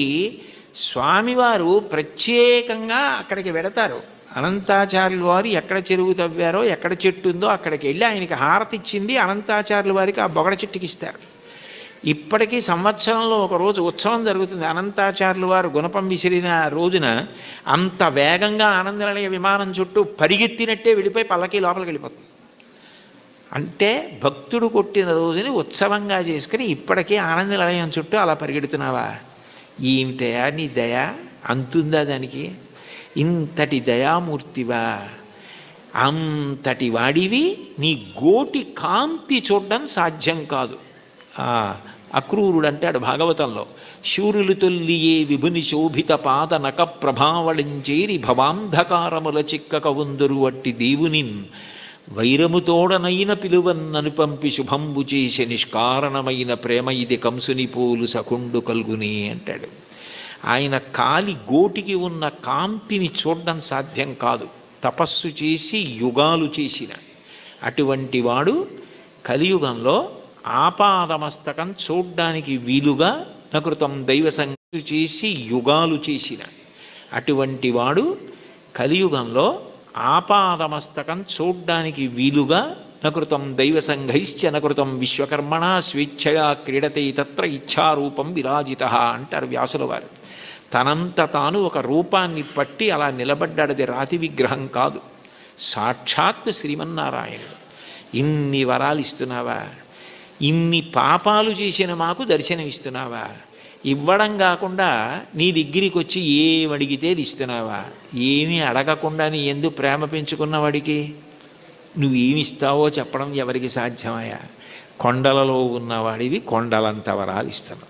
[SPEAKER 1] స్వామివారు ప్రత్యేకంగా అక్కడికి వెడతారు. అనంతాచార్యుల వారు ఎక్కడ చెరువు తవ్వారో, ఎక్కడ చెట్టు ఉందో అక్కడికి వెళ్ళి ఆయనకి హారతి ఇచ్చింది అనంతాచార్యుల వారికి ఆ బొగడ చెట్టుకి ఇస్తారు. ఇప్పటికీ సంవత్సరంలో ఒకరోజు ఉత్సవం జరుగుతుంది. అనంతాచార్యుల వారు గుణపం విసిరిన రోజున అంత వేగంగా ఆనందనిలయ విమానం చుట్టూ పరిగెత్తినట్టే వెళ్ళిపోయి పల్లకి లోపలికి వెళ్ళిపోతుంది. అంటే భక్తుడు కొట్టిన రోజుని ఉత్సవంగా చేసుకుని ఇప్పటికీ ఆనందనిలయం చుట్టూ అలా పరిగెడుతున్నావా? ఏమిటయా నీ దయ? అంతుందా దానికి? ఇంతటి దయామూర్తివా, అంతటి వాడివి, నీ గోటి కాంతి చూడడం సాధ్యం కాదు. అక్రూరుడు అంటాడు భాగవతంలో, శూరులు తొల్లియే విభుని శోభిత పాద నక ప్రభావళంచేరి భవాంధకారముల చిక్కక ఉందరు అట్టి దేవునిన్ వైరముతోడనైన పిలువన్నను పంపి శుభంబు చేసే నిష్కారణమైన ప్రేమ ఇది కంసుని పోలు సకుండు కల్గుని అంటాడు. ఆయన కాలి గోటికి ఉన్న కాంతిని చూడడం సాధ్యం కాదు. తపస్సు చేసి యుగాలు చేసిన అటువంటి వాడు కలియుగంలో ఆపాదమస్తకం చూడ్డానికి వీలుగా నకృతం దైవ సంగతి చేసి యుగాలు చేసిన అటువంటి వాడు కలియుగంలో ఆపాదమస్తకం చూడ్డానికి వీలుగా నకృతం దైవ సంఘైశ్చ నకృతం విశ్వకర్మణ స్వేచ్ఛయా క్రీడతే తత్ర ఇచ్ఛారూపం విరాజిత అంటారు వ్యాసుల వారు. తనంత తాను ఒక రూపాన్ని పట్టి అలా నిలబడ్డాడది రాతి విగ్రహం కాదు, సాక్షాత్ శ్రీమన్నారాయణుడు. ఇన్ని వరాలు ఇస్తున్నావా, ఇన్ని పాపాలు చేసిన మాకు దర్శనమిస్తున్నావా, ఇవ్వడం కాకుండా నీ దగ్గరికి వచ్చి ఏమడిగితే ఇస్తున్నావా, ఏమీ అడగకుండా నీ ఎందు ప్రేమ పెంచుకున్న వాడికి నువ్వేమిస్తావో చెప్పడం ఎవరికి సాధ్యమయ్యా? కొండలలో ఉన్నవాడివి కొండలంత వరాలు ఇస్తున్నావు.